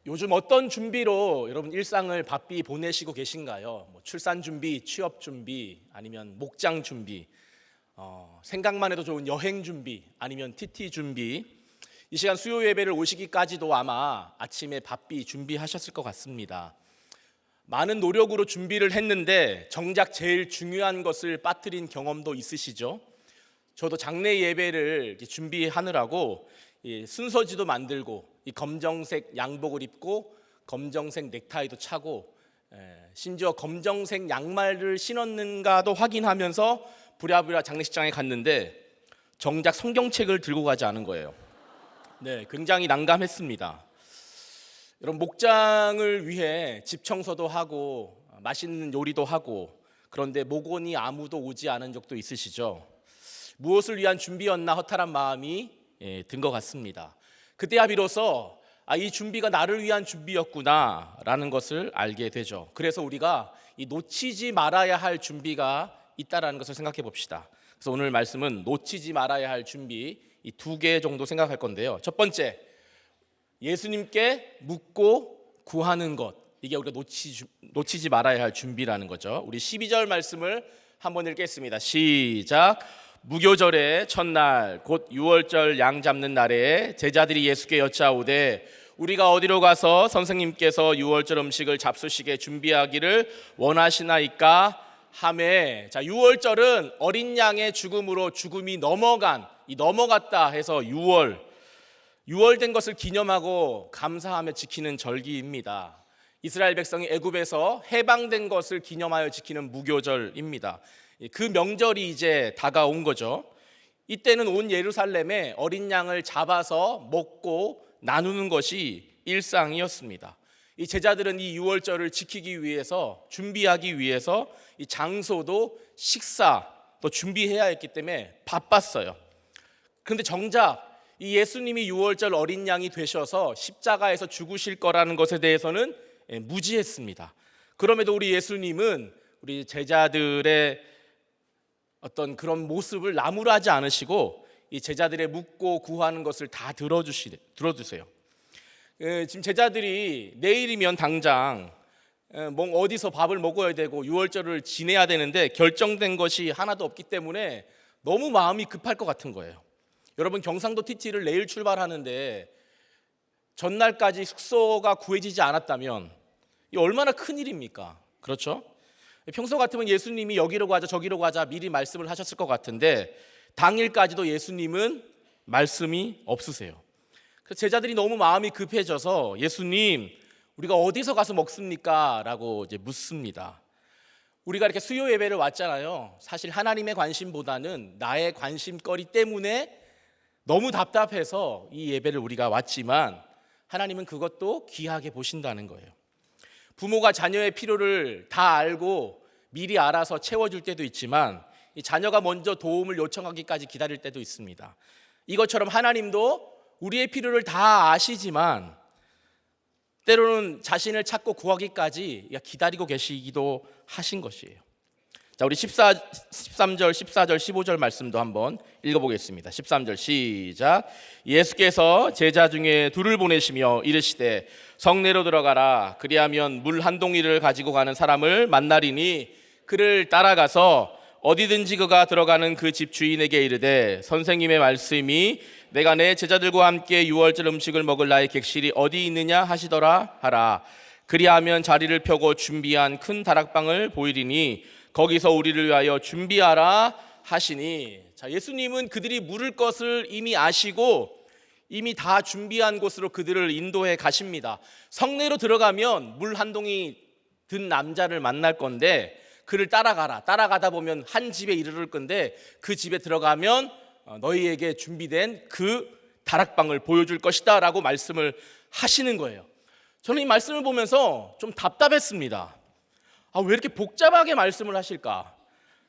요즘 어떤 준비로 여러분 일상을 바삐 보내시고 계신가요? 출산 준비, 취업 준비, 아니면 목장 준비, 생각만 해도 좋은 여행 준비, 아니면 TT 준비. 이 시간 수요 예배를 오시기까지도 아마 아침에 바삐 준비하셨을 것 같습니다. 많은 노력으로 준비를 했는데 정작 제일 중요한 것을 빠뜨린 경험도 있으시죠? 저도 장례 예배를 이렇게 준비하느라고 순서지도 만들고 이 검정색 양복을 입고 검정색 넥타이도 차고 심지어 검정색 양말을 신었는가도 확인하면서 부랴부랴 장례식장에 갔는데 정작 성경책을 들고 가지 않은 거예요. 네, 굉장히 난감했습니다. 여러분, 목장을 위해 집 청소도 하고 맛있는 요리도 하고, 그런데 목원이 아무도 오지 않은 적도 있으시죠? 무엇을 위한 준비였나 허탈한 마음이 든 것 같습니다. 그때야 비로소 이 준비가 나를 위한 준비였구나 라는 것을 알게 되죠. 그래서 우리가 이 놓치지 말아야 할 준비가 있다라는 것을 생각해 봅시다. 그래서 오늘 말씀은 놓치지 말아야 할 준비 이 두 개 정도 생각할 건데요. 첫 번째, 예수님께 묻고 구하는 것. 이게 우리가 놓치지 말아야 할 준비라는 거죠. 우리 12절 말씀을 한번 읽겠습니다. 시작. 무교절의 첫날 곧 유월절 양 잡는 날에 제자들이 예수께 여짜오되 우리가 어디로 가서 선생님께서 유월절 음식을 잡수시게 준비하기를 원하시나이까 하매. 자, 유월절은 어린 양의 죽음으로 죽음이 넘어갔다 해서 유월된 것을 기념하고 감사하며 지키는 절기입니다. 이스라엘 백성이 애굽에서 해방된 것을 기념하여 지키는 무교절입니다. 그 명절이 이제 다가온 거죠. 이때는 온 예루살렘에 어린 양을 잡아서 먹고 나누는 것이 일상이었습니다. 이 제자들은 이 유월절을 지키기 위해서, 준비하기 위해서 이 장소도 식사도 준비해야 했기 때문에 바빴어요. 그런데 정작 이 예수님이 유월절 어린 양이 되셔서 십자가에서 죽으실 거라는 것에 대해서는 무지했습니다. 그럼에도 우리 예수님은 우리 제자들의 어떤 그런 모습을 나무라지 않으시고 이 제자들의 묻고 구하는 것을 다 들어주세요. 지금 제자들이 내일이면 당장 어디서 밥을 먹어야 되고 유월절을 지내야 되는데 결정된 것이 하나도 없기 때문에 너무 마음이 급할 것 같은 거예요. 여러분, 경상도 TT를 내일 출발하는데 전날까지 숙소가 구해지지 않았다면 이 얼마나 큰일입니까? 그렇죠? 평소 같으면 예수님이 여기로 가자 저기로 가자 미리 말씀을 하셨을 것 같은데 당일까지도 예수님은 말씀이 없으세요. 그래서 제자들이 너무 마음이 급해져서 예수님, 우리가 어디서 가서 먹습니까? 라고 이제 묻습니다. 우리가 이렇게 수요 예배를 왔잖아요. 사실 하나님의 관심보다는 나의 관심거리 때문에 너무 답답해서 이 예배를 우리가 왔지만 하나님은 그것도 귀하게 보신다는 거예요. 부모가 자녀의 필요를 다 알고 미리 알아서 채워줄 때도 있지만 이 자녀가 먼저 도움을 요청하기까지 기다릴 때도 있습니다. 이것처럼 하나님도 우리의 필요를 다 아시지만 때로는 자신을 찾고 구하기까지 기다리고 계시기도 하신 것이에요. 자, 우리 13절, 14절, 15절 말씀도 한번 읽어보겠습니다. 13절 시작. 예수께서 제자 중에 둘을 보내시며 이르시되 성내로 들어가라. 그리하면 물 한 동이를 가지고 가는 사람을 만나리니 그를 따라가서 어디든지 그가 들어가는 그 집 주인에게 이르되 선생님의 말씀이 내가 내 제자들과 함께 유월절 음식을 먹을 나의 객실이 어디 있느냐 하시더라 하라. 그리하면 자리를 펴고 준비한 큰 다락방을 보이리니 거기서 우리를 위하여 준비하라 하시니. 자, 예수님은 그들이 물을 것을 이미 아시고 이미 다 준비한 곳으로 그들을 인도해 가십니다. 성내로 들어가면 물 한 동이 든 남자를 만날 건데 그를 따라가라. 따라가다 보면 한 집에 이르를 건데 그 집에 들어가면 너희에게 준비된 그 다락방을 보여줄 것이다 라고 말씀을 하시는 거예요. 저는 이 말씀을 보면서 좀 답답했습니다. 왜 이렇게 복잡하게 말씀을 하실까?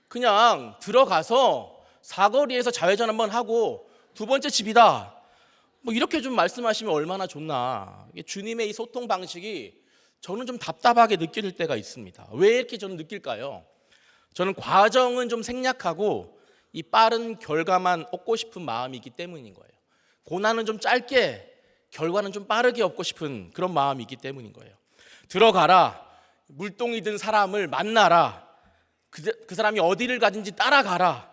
그냥 들어가서 사거리에서 자회전 한번 하고 두 번째 집이다, 이렇게 좀 말씀하시면 얼마나 좋나. 주님의 이 소통 방식이 저는 좀 답답하게 느껴질 때가 있습니다. 왜 이렇게 저는 느낄까요? 저는 과정은 좀 생략하고 이 빠른 결과만 얻고 싶은 마음이기 때문인 거예요. 고난은 좀 짧게 결과는 좀 빠르게 얻고 싶은 그런 마음이 있기 때문인 거예요. 들어가라. 물동이든 사람을 만나라. 그 사람이 어디를 가든지 따라가라.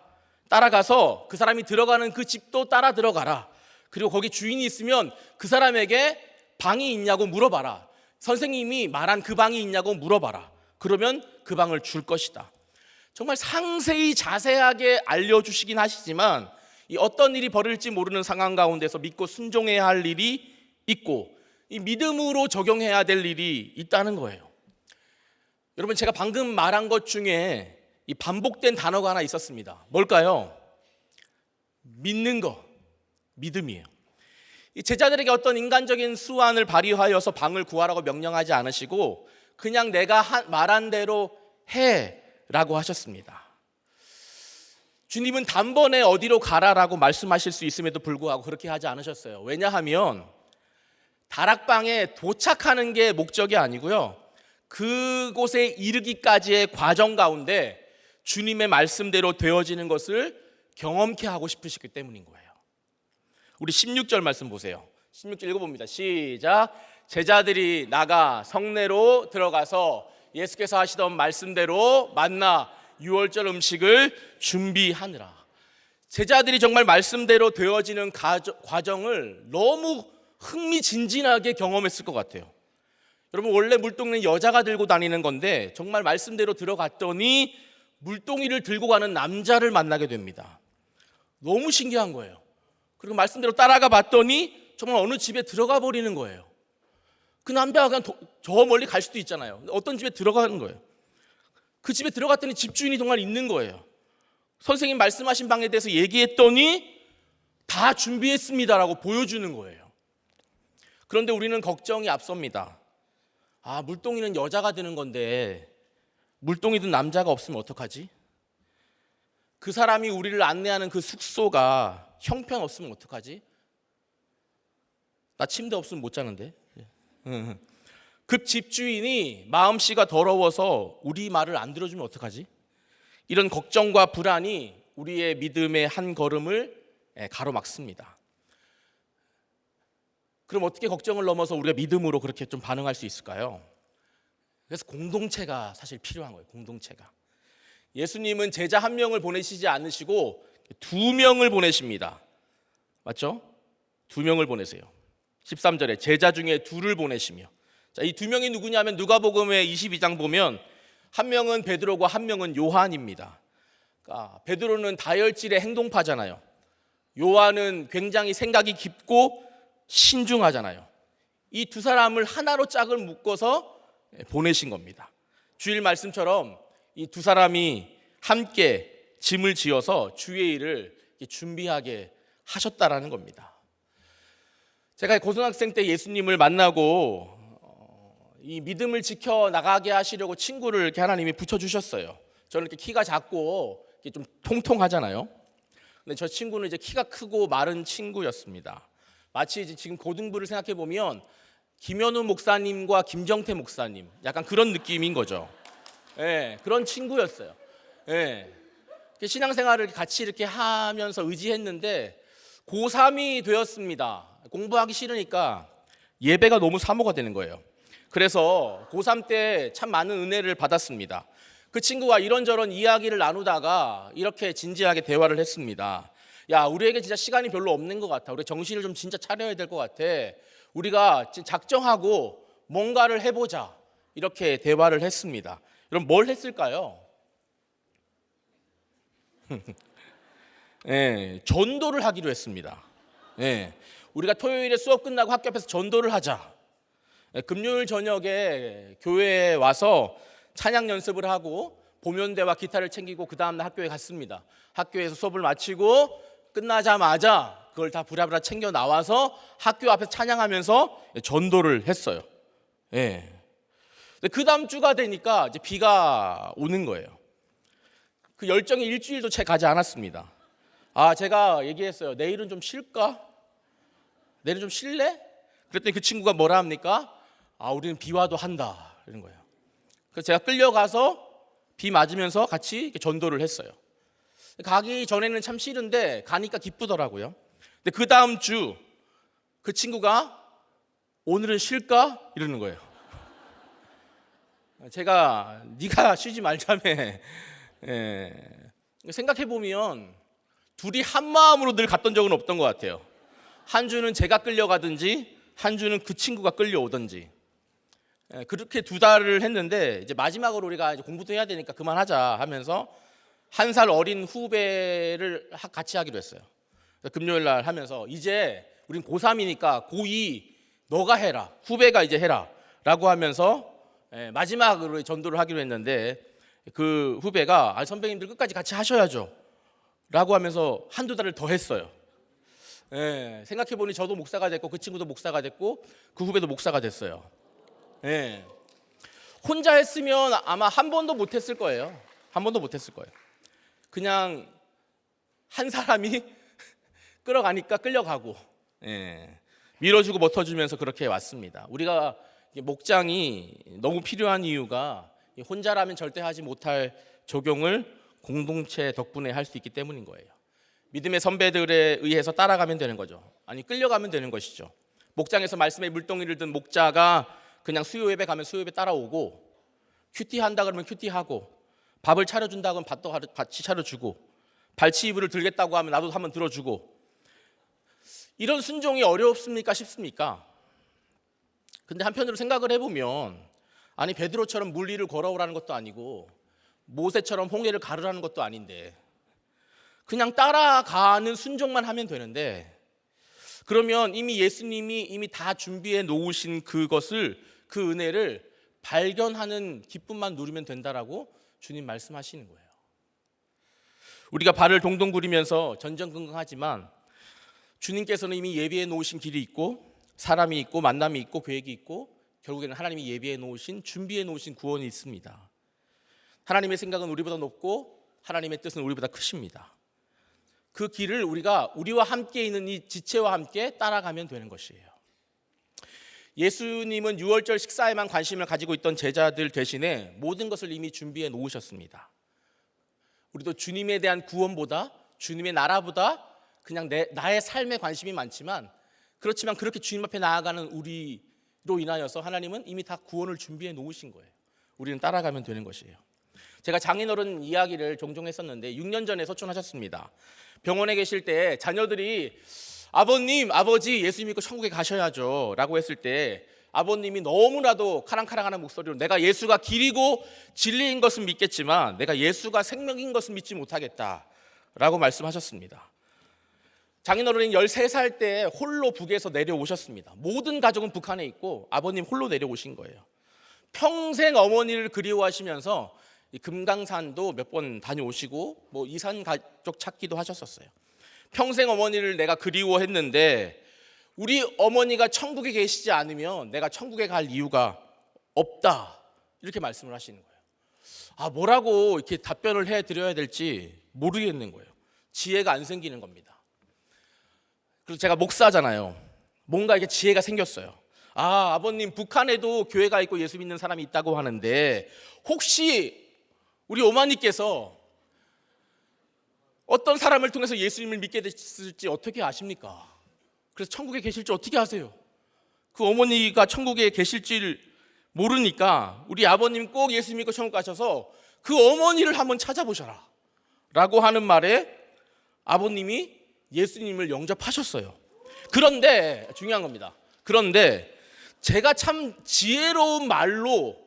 따라가서 그 사람이 들어가는 그 집도 따라 들어가라. 그리고 거기 주인이 있으면 그 사람에게 방이 있냐고 물어봐라. 선생님이 말한 그 방이 있냐고 물어봐라. 그러면 그 방을 줄 것이다. 정말 상세히 자세하게 알려주시긴 하시지만 이 어떤 일이 벌어질지 모르는 상황 가운데서 믿고 순종해야 할 일이 있고 이 믿음으로 적용해야 될 일이 있다는 거예요. 여러분, 제가 방금 말한 것 중에 이 반복된 단어가 하나 있었습니다. 뭘까요? 믿는 거, 믿음이에요. 이 제자들에게 어떤 인간적인 수완을 발휘하여서 방을 구하라고 명령하지 않으시고 그냥 내가 말한 대로 해라고 하셨습니다. 주님은 단번에 어디로 가라라고 말씀하실 수 있음에도 불구하고 그렇게 하지 않으셨어요. 왜냐하면 다락방에 도착하는 게 목적이 아니고요, 그곳에 이르기까지의 과정 가운데 주님의 말씀대로 되어지는 것을 경험케 하고 싶으시기 때문인 거예요. 우리 16절 말씀 보세요. 16절 읽어봅니다. 시작. 제자들이 나가 성내로 들어가서 예수께서 하시던 말씀대로 만나 유월절 음식을 준비하느라. 제자들이 정말 말씀대로 되어지는 과정을 너무 흥미진진하게 경험했을 것 같아요. 여러분, 원래 물동이는 여자가 들고 다니는 건데 정말 말씀대로 들어갔더니 물동이를 들고 가는 남자를 만나게 됩니다. 너무 신기한 거예요. 그리고 말씀대로 따라가 봤더니 정말 어느 집에 들어가 버리는 거예요. 그 남자가 그냥 저 멀리 갈 수도 있잖아요. 어떤 집에 들어가는 거예요. 그 집에 들어갔더니 집주인이 정말 있는 거예요. 선생님 말씀하신 방에 대해서 얘기했더니 다 준비했습니다라고 보여주는 거예요. 그런데 우리는 걱정이 앞섭니다. 아, 물동이는 여자가 드는 건데 물동이든 남자가 없으면 어떡하지? 그 사람이 우리를 안내하는 그 숙소가 형편없으면 어떡하지? 나 침대 없으면 못 자는데. 그 집주인이 마음씨가 더러워서 우리 말을 안 들어주면 어떡하지? 이런 걱정과 불안이 우리의 믿음의 한 걸음을 가로막습니다. 그럼 어떻게 걱정을 넘어서 우리가 믿음으로 그렇게 좀 반응할 수 있을까요? 그래서 공동체가 사실 필요한 거예요. 공동체가. 예수님은 제자 한 명을 보내시지 않으시고 2명을 보내십니다. 맞죠? 2명을 보내세요. 13절에 제자 중에 2를 보내시며, 자, 이 2명이 누구냐면 누가복음의 22장 보면 한 명은 베드로고 한 명은 요한입니다. 그러니까 베드로는 다혈질의 행동파잖아요. 요한은 굉장히 생각이 깊고 신중하잖아요. 이 두 사람을 하나로 짝을 묶어서 보내신 겁니다. 주일 말씀처럼 이 두 사람이 함께 짐을 지어서 주의 일을 준비하게 하셨다라는 겁니다. 제가 고등학생 때 예수님을 만나고 이 믿음을 지켜나가게 하시려고 친구를 이렇게 하나님이 붙여주셨어요. 저는 이렇게 키가 작고 이렇게 좀 통통하잖아요. 근데 저 친구는 이제 키가 크고 마른 친구였습니다. 마치 이제 지금 고등부를 생각해 보면 김현우 목사님과 김정태 목사님, 약간 그런 느낌인 거죠. 예, 그런 친구였어요. 예, 신앙생활을 같이 이렇게 하면서 의지했는데 고3이 되었습니다. 공부하기 싫으니까 예배가 너무 사모가 되는 거예요. 그래서 고3 때 참 많은 은혜를 받았습니다. 그 친구가 이런저런 이야기를 나누다가 이렇게 진지하게 대화를 했습니다. 야, 우리에게 진짜 시간이 별로 없는 것 같아. 우리 정신을 좀 진짜 차려야 될 것 같아. 우리가 작정하고 뭔가를 해보자. 이렇게 대화를 했습니다. 그럼 뭘 했을까요? 네, 전도를 하기로 했습니다. 네, 우리가 토요일에 수업 끝나고 학교 앞에서 전도를 하자. 네, 금요일 저녁에 교회에 와서 찬양 연습을 하고 보면대와 기타를 챙기고 그 다음날 학교에 갔습니다. 학교에서 수업을 마치고 끝나자마자 그걸 다 부랴부랴 챙겨 나와서 학교 앞에서 찬양하면서 전도를 했어요. 예. 그 다음 주가 되니까 이제 비가 오는 거예요. 그 열정이 일주일도 채 가지 않았습니다. 아, 제가 얘기했어요. 내일은 좀 쉴까? 내일은 좀 쉴래? 그랬더니 그 친구가 뭐라 합니까? 아, 우리는 비 와도 한다. 이런 거예요. 그래서 제가 끌려가서 비 맞으면서 같이 전도를 했어요. 가기 전에는 참 싫은데 가니까 기쁘더라고요. 근데 그 다음 주 그 친구가 오늘은 쉴까? 이러는 거예요. 제가 네가 쉬지 말자며. 예. 생각해 보면 둘이 한 마음으로 늘 갔던 적은 없던 것 같아요. 한 주는 제가 끌려가든지 한 주는 그 친구가 끌려오든지. 그렇게 2달을 했는데 이제 마지막으로 우리가 이제 공부도 해야 되니까 그만하자 하면서 1살 어린 후배를 같이 하기로 했어요. 금요일 날 하면서 이제 우린 고3이니까 고2 너가 해라, 후배가 이제 해라 라고 하면서 마지막으로 전도를 하기로 했는데 그 후배가 선배님들 끝까지 같이 하셔야죠 라고 하면서 1-2달을 더 했어요. 생각해보니 저도 목사가 됐고 그 친구도 목사가 됐고 그 후배도 목사가 됐어요. 혼자 했으면 아마 한 번도 못했을 거예요. 한 번도 못했을 거예요. 그냥 한 사람이 끌어가니까 끌려가고 밀어주고 버텨주면서 그렇게 왔습니다. 우리가 목장이 너무 필요한 이유가 혼자라면 절대 하지 못할 적용을 공동체 덕분에 할 수 있기 때문인 거예요. 믿음의 선배들에 의해서 따라가면 되는 거죠. 아니 끌려가면 되는 것이죠. 목장에서 말씀의 물동이를 든 목자가 그냥 수요 예배 가면 수요 예배 따라오고 큐티 한다 그러면 큐티하고 밥을 차려준다 그러면 밥도 같이 차려주고 발치 이불을 들겠다고 하면 나도 한번 들어주고 이런 순종이 어렵습니까? 쉽습니까? 근데 한편으로 생각을 해보면 아니 베드로처럼 물 위를 걸어오라는 것도 아니고 모세처럼 홍해를 가르라는 것도 아닌데 그냥 따라가는 순종만 하면 되는데 그러면 이미 예수님이 이미 다 준비해 놓으신 그것을 그 은혜를 발견하는 기쁨만 누리면 된다라고 주님 말씀하시는 거예요. 우리가 발을 동동 구리면서 전전긍긍하지만 주님께서는 이미 예비해 놓으신 길이 있고 사람이 있고 만남이 있고 계획이 있고 결국에는 하나님이 예비해 놓으신 준비해 놓으신 구원이 있습니다. 하나님의 생각은 우리보다 높고 하나님의 뜻은 우리보다 크십니다. 그 길을 우리와 함께 있는 이 지체와 함께 따라가면 되는 것이에요. 예수님은 유월절 식사에만 관심을 가지고 있던 제자들 대신에 모든 것을 이미 준비해 놓으셨습니다. 우리도 주님에 대한 구원보다 주님의 나라보다 그냥 나의 삶에 관심이 많지만 그렇지만 그렇게 주님 앞에 나아가는 우리로 인하여서 하나님은 이미 다 구원을 준비해 놓으신 거예요. 우리는 따라가면 되는 것이에요. 제가 장인어른 이야기를 종종 했었는데 6년 전에 소천하셨습니다. 병원에 계실 때 자녀들이 아버님, 아버지 예수 믿고 천국에 가셔야죠 라고 했을 때 아버님이 너무나도 카랑카랑하는 목소리로 내가 예수가 길이고 진리인 것은 믿겠지만 내가 예수가 생명인 것은 믿지 못하겠다 라고 말씀하셨습니다. 장인어른이 13살 때 홀로 북에서 내려오셨습니다. 모든 가족은 북한에 있고 아버님 홀로 내려오신 거예요. 평생 어머니를 그리워하시면서 금강산도 몇 번 다녀오시고 뭐 이산 가족 찾기도 하셨었어요. 평생 어머니를 내가 그리워했는데 우리 어머니가 천국에 계시지 않으면 내가 천국에 갈 이유가 없다 이렇게 말씀을 하시는 거예요. 뭐라고 이렇게 답변을 해드려야 될지 모르겠는 거예요. 지혜가 안 생기는 겁니다. 그래서 제가 목사잖아요. 뭔가 이렇게 지혜가 생겼어요. 아버님 북한에도 교회가 있고 예수 믿는 사람이 있다고 하는데 혹시 우리 어머니께서 어떤 사람을 통해서 예수님을 믿게 됐을지 어떻게 아십니까? 그래서 천국에 계실지 어떻게 아세요? 그 어머니가 천국에 계실지 모르니까 우리 아버님 꼭 예수 믿고 천국 가셔서 그 어머니를 한번 찾아보셔라 라고 하는 말에 아버님이 예수님을 영접하셨어요. 그런데 중요한 겁니다. 그런데 제가 참 지혜로운 말로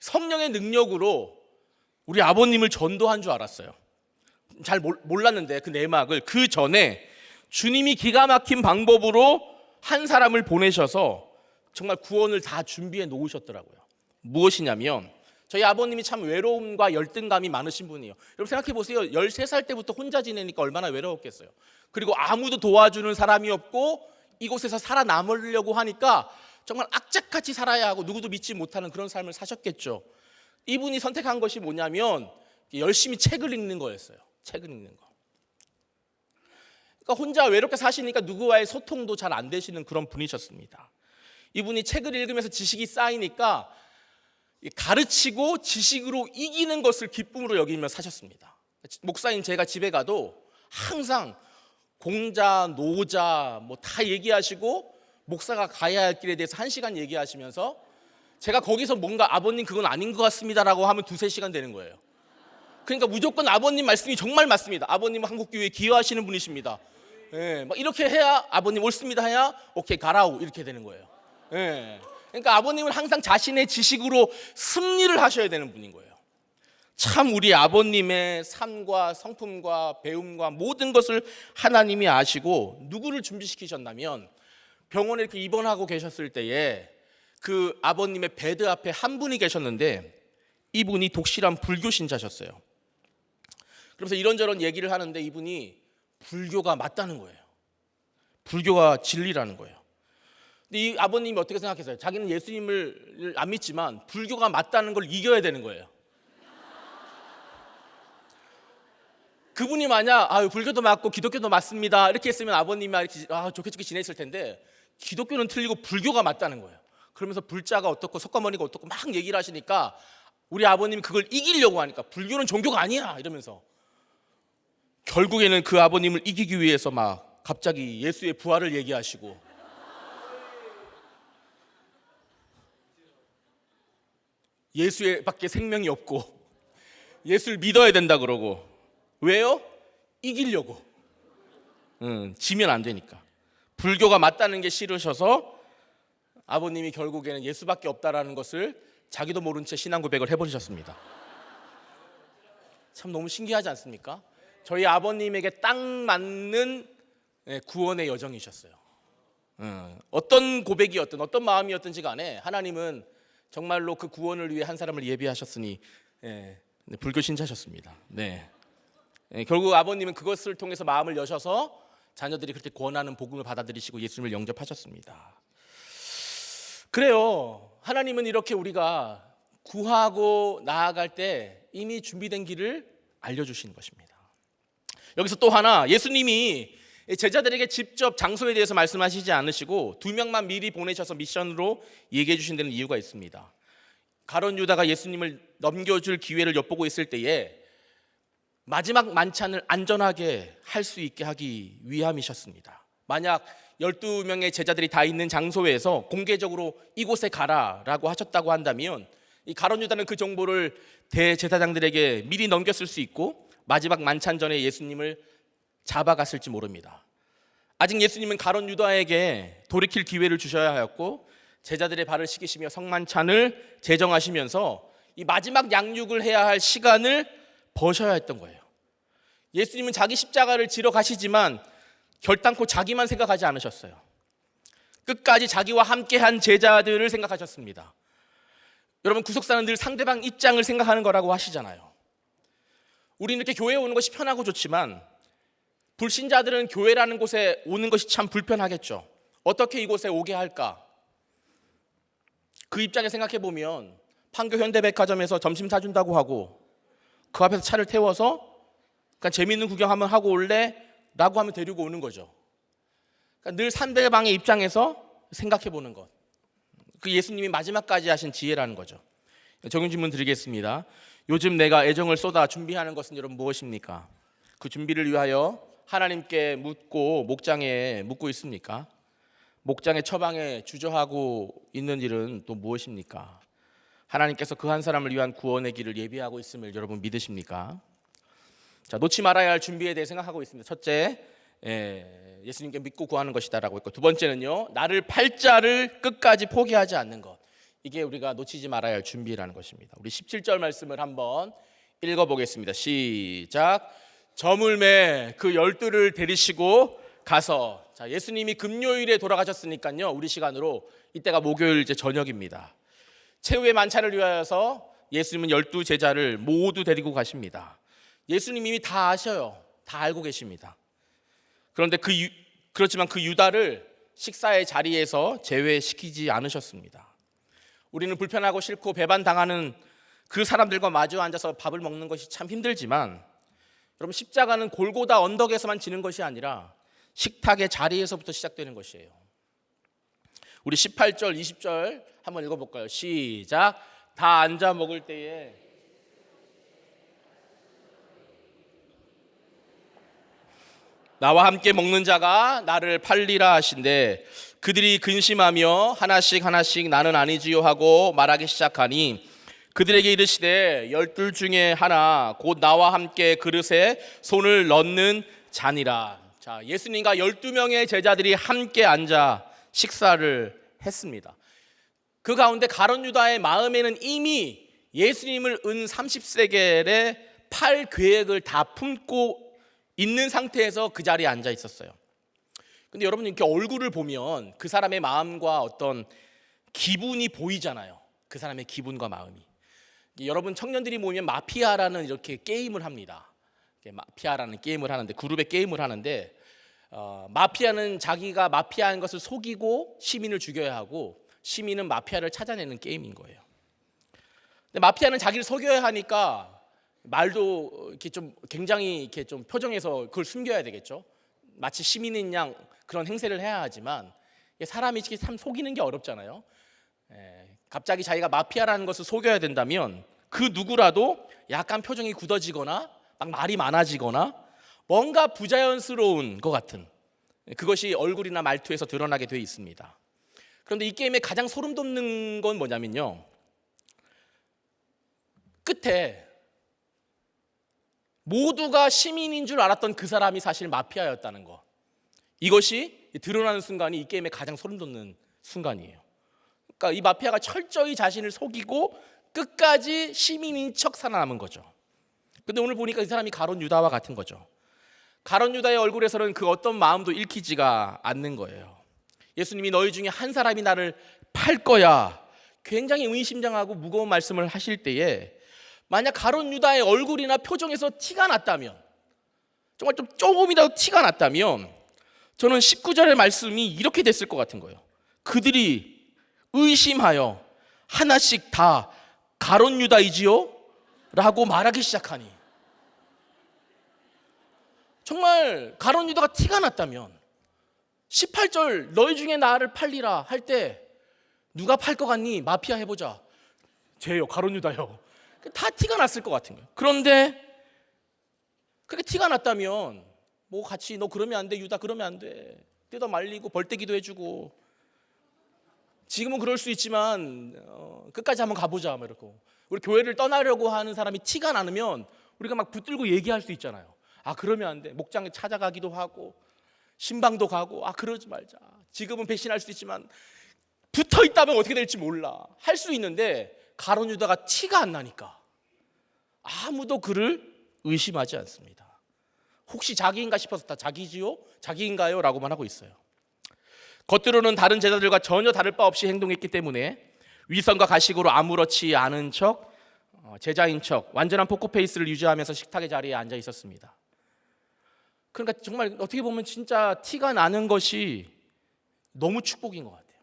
성령의 능력으로 우리 아버님을 전도한 줄 알았어요. 잘 몰랐는데 그 내막을 그 전에 주님이 기가 막힌 방법으로 한 사람을 보내셔서 정말 구원을 다 준비해 놓으셨더라고요. 무엇이냐면 저희 아버님이 참 외로움과 열등감이 많으신 분이에요. 여러분 생각해 보세요. 13살 때부터 혼자 지내니까 얼마나 외로웠겠어요. 그리고 아무도 도와주는 사람이 없고 이곳에서 살아남으려고 하니까 정말 악착같이 살아야 하고 누구도 믿지 못하는 그런 삶을 사셨겠죠. 이분이 선택한 것이 뭐냐면 열심히 책을 읽는 거였어요. 책을 읽는 거. 그러니까 혼자 외롭게 사시니까 누구와의 소통도 잘 안 되시는 그런 분이셨습니다. 이분이 책을 읽으면서 지식이 쌓이니까 가르치고 지식으로 이기는 것을 기쁨으로 여기며 사셨습니다. 목사인 제가 집에 가도 항상 공자, 노자 뭐 다 얘기하시고 목사가 가야 할 길에 대해서 1시간 얘기하시면서 제가 거기서 뭔가 아버님 그건 아닌 것 같습니다라고 하면 2-3시간 되는 거예요. 그러니까 무조건 아버님 말씀이 정말 맞습니다. 아버님은 한국교회에 기여하시는 분이십니다. 예, 막 이렇게 해야 아버님 옳습니다 해야 오케이 가라우 이렇게 되는 거예요. 예. 그러니까 아버님은 항상 자신의 지식으로 승리를 하셔야 되는 분인 거예요. 참 우리 아버님의 삶과 성품과 배움과 모든 것을 하나님이 아시고 누구를 준비시키셨냐면 병원에 이렇게 입원하고 계셨을 때에 그 아버님의 베드 앞에 한 분이 계셨는데 이분이 독실한 불교 신자셨어요. 그래서 이런저런 얘기를 하는데 이분이 불교가 맞다는 거예요. 불교가 진리라는 거예요. 근데 이 아버님이 어떻게 생각했어요? 자기는 예수님을 안 믿지만 불교가 맞다는 걸 이겨야 되는 거예요. 그분이 만약 불교도 맞고 기독교도 맞습니다 이렇게 했으면 아버님이 좋게 좋게 지냈을 텐데 기독교는 틀리고 불교가 맞다는 거예요. 그러면서 불자가 어떻고 석가모니가 어떻고 막 얘기를 하시니까 우리 아버님이 그걸 이기려고 하니까 불교는 종교가 아니야 이러면서 결국에는 그 아버님을 이기기 위해서 막 갑자기 예수의 부활을 얘기하시고 예수에 밖에 생명이 없고 예수를 믿어야 된다 그러고 왜요? 이기려고. 지면 안 되니까. 불교가 맞다는 게 싫으셔서 아버님이 결국에는 예수밖에 없다라는 것을 자기도 모른 채 신앙 고백을 해버리셨습니다. 참 너무 신기하지 않습니까? 저희 아버님에게 딱 맞는 구원의 여정이셨어요. 어떤 고백이었든 어떤 마음이었든지 간에 하나님은 정말로 그 구원을 위해 한 사람을 예비하셨으니 불교 신자셨습니다. 네. 결국 아버님은 그것을 통해서 마음을 여셔서 자녀들이 그렇게 권하는 복음을 받아들이시고 예수님을 영접하셨습니다. 그래요. 하나님은 이렇게 우리가 구하고 나아갈 때 이미 준비된 길을 알려주시는 것입니다. 여기서 또 하나 예수님이 제자들에게 직접 장소에 대해서 말씀하시지 않으시고 2명만 미리 보내셔서 미션으로 얘기해 주신 데는 이유가 있습니다. 가룟 유다가 예수님을 넘겨줄 기회를 엿보고 있을 때에 마지막 만찬을 안전하게 할 수 있게 하기 위함이셨습니다. 만약 12명의 제자들이 다 있는 장소에서 공개적으로 이곳에 가라라고 하셨다고 한다면 이 가룟 유다는 그 정보를 대제사장들에게 미리 넘겼을 수 있고 마지막 만찬 전에 예수님을 잡아갔을지 모릅니다. 아직 예수님은 가룟 유다에게 돌이킬 기회를 주셔야 하였고 제자들의 발을 씻기시며 성만찬을 제정하시면서 이 마지막 양육을 해야 할 시간을 버셔야 했던 거예요. 예수님은 자기 십자가를 지러 가시지만 결단코 자기만 생각하지 않으셨어요. 끝까지 자기와 함께한 제자들을 생각하셨습니다. 여러분 구속사는 늘 상대방 입장을 생각하는 거라고 하시잖아요. 우리는 이렇게 교회에 오는 것이 편하고 좋지만 불신자들은 교회라는 곳에 오는 것이 참 불편하겠죠. 어떻게 이곳에 오게 할까? 그 입장에 생각해 보면 판교 현대백화점에서 점심 사준다고 하고 그 앞에서 차를 태워서 그러니까 재미있는 구경 한번 하고 올래? 라고 하면 데리고 오는 거죠. 그러니까 늘 상대방의 입장에서 생각해 보는 것. 그 예수님이 마지막까지 하신 지혜라는 거죠. 적용 질문 드리겠습니다. 요즘 내가 애정을 쏟아 준비하는 것은 여러분 무엇입니까? 그 준비를 위하여 하나님께 묻고 목장에 묻고 있습니까? 목장의 처방에 주저하고 있는 일은 또 무엇입니까? 하나님께서 그 한 사람을 위한 구원의 길을 예비하고 있음을 여러분 믿으십니까? 자, 놓지 말아야 할 준비에 대해 생각하고 있습니다. 첫째, 예수님께 믿고 구하는 것이다라고 했고, 두 번째는요, 나를 팔자를 끝까지 포기하지 않는 것. 이게 우리가 놓치지 말아야 할 준비라는 것입니다. 우리 17절 말씀을 한번 읽어보겠습니다. 시작. 저물매 그 12를 데리시고 가서, 자, 예수님이 금요일에 돌아가셨으니까요, 우리 시간으로 이때가 목요일 이제 저녁입니다. 최후의 만찬을 위하여서 예수님은 12 제자를 모두 데리고 가십니다. 예수님이 이미 다 아셔요. 다 알고 계십니다. 그런데 그렇지만 그 유다를 식사의 자리에서 제외시키지 않으셨습니다. 우리는 불편하고 싫고 배반당하는 그 사람들과 마주 앉아서 밥을 먹는 것이 참 힘들지만 여러분 십자가는 골고다 언덕에서만 지는 것이 아니라 식탁의 자리에서부터 시작되는 것이에요. 우리 18절, 20절 한번 읽어볼까요? 시작. 다 앉아 먹을 때에 나와 함께 먹는 자가 나를 팔리라 하신대 그들이 근심하며 하나씩 하나씩 나는 아니지요 하고 말하기 시작하니 그들에게 이르시되 12 중에 하나 곧 나와 함께 그릇에 손을 넣는 자니라. 자, 예수님과 12명의 제자들이 함께 앉아 식사를 했습니다. 그 가운데 가룟 유다의 마음에는 이미 예수님을 은 30세겔의 팔 계획을 다 품고 있는 상태에서 그 자리에 앉아 있었어요. 근데 여러분 이렇게 얼굴을 보면 그 사람의 마음과 어떤 기분이 보이잖아요. 그 사람의 기분과 마음이. 여러분 청년들이 모이면 마피아라는 이렇게 게임을 합니다. 마피아라는 게임을 하는데 그룹의 게임을 하는데 마피아는 자기가 마피아인 것을 속이고 시민을 죽여야 하고 시민은 마피아를 찾아내는 게임인 거예요. 근데 마피아는 자기를 속여야 하니까 말도 이렇게 좀 굉장히 이렇게 좀 표정에서 그걸 숨겨야 되겠죠. 마치 시민인 양 그런 행세를 해야 하지만 사람이 참 속이는 게 어렵잖아요. 갑자기 자기가 마피아라는 것을 속여야 된다면 그 누구라도 약간 표정이 굳어지거나 막 말이 많아지거나 뭔가 부자연스러운 것 같은 그것이 얼굴이나 말투에서 드러나게 돼 있습니다. 그런데 이 게임의 가장 소름 돋는 건 뭐냐면요, 끝에 모두가 시민인 줄 알았던 그 사람이 사실 마피아였다는 거, 이것이 드러나는 순간이 이 게임의 가장 소름 돋는 순간이에요. 그러니까 이 마피아가 철저히 자신을 속이고 끝까지 시민인 척 살아남은 거죠. 근데 오늘 보니까 이 사람이 가룟 유다와 같은 거죠. 가룟 유다의 얼굴에서는 그 어떤 마음도 읽히지가 않는 거예요. 예수님이 너희 중에 한 사람이 나를 팔 거야, 굉장히 의심장하고 무거운 말씀을 하실 때에 만약 가룟 유다의 얼굴이나 표정에서 티가 났다면, 정말 좀 조금이라도 티가 났다면 저는 19절의 말씀이 이렇게 됐을 것 같은 거예요. 그들이 의심하여 하나씩 다 가룟 유다이지요? 라고 말하기 시작하니, 정말 가룟 유다가 티가 났다면 18절 너희 중에 나를 팔리라 할 때 누가 팔 것 같니? 마피아 해보자. 쟤요, 가룟 유다요. 다 티가 났을 것 같은 거예요. 그런데 그렇게 티가 났다면 뭐 같이 너 그러면 안 돼, 유다 그러면 안 돼, 뜯어 말리고 벌떼기도 해주고, 지금은 그럴 수 있지만 끝까지 한번 가보자 이러고, 우리 교회를 떠나려고 하는 사람이 티가 나면 우리가 막 붙들고 얘기할 수 있잖아요. 아 그러면 안 돼, 목장에 찾아가기도 하고 신방도 가고, 아 그러지 말자, 지금은 배신할 수 있지만 붙어 있다면 어떻게 될지 몰라 할 수 있는데, 가룟 유다가 티가 안 나니까 아무도 그를 의심하지 않습니다. 혹시 자기인가 싶어서 다 자기지요? 자기인가요? 라고만 하고 있어요. 겉으로는 다른 제자들과 전혀 다를 바 없이 행동했기 때문에 위선과 가식으로 아무렇지 않은 척, 제자인 척, 완전한 포커페이스를 유지하면서 식탁의 자리에 앉아 있었습니다. 그러니까 정말 어떻게 보면 진짜 티가 나는 것이 너무 축복인 것 같아요.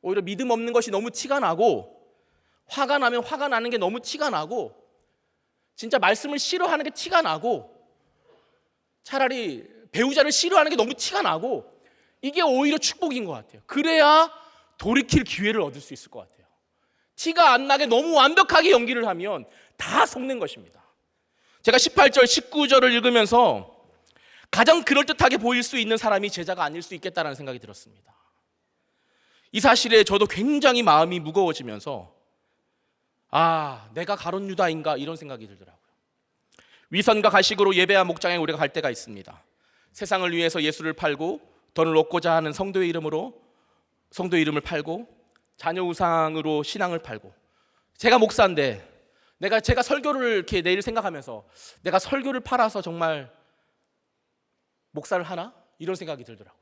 오히려 믿음 없는 것이 너무 티가 나고, 화가 나면 화가 나는 게 너무 티가 나고, 진짜 말씀을 싫어하는 게 티가 나고, 차라리 배우자를 싫어하는 게 너무 티가 나고, 이게 오히려 축복인 것 같아요. 그래야 돌이킬 기회를 얻을 수 있을 것 같아요. 티가 안 나게 너무 완벽하게 연기를 하면 다 속는 것입니다. 제가 18절, 19절을 읽으면서 가장 그럴듯하게 보일 수 있는 사람이 제자가 아닐 수 있겠다는 생각이 들었습니다. 이 사실에 저도 굉장히 마음이 무거워지면서 아, 내가 가룟 유다인가 이런 생각이 들더라고요. 위선과 가식으로 예배와 목장에 우리가 갈 때가 있습니다. 세상을 위해서 예수를 팔고 돈을 얻고자 하는 성도의 이름으로 성도의 이름을 팔고, 자녀 우상으로 신앙을 팔고, 제가 목사인데 제가 설교를 이렇게 내일 생각하면서 내가 설교를 팔아서 정말 목사를 하나? 이런 생각이 들더라고요.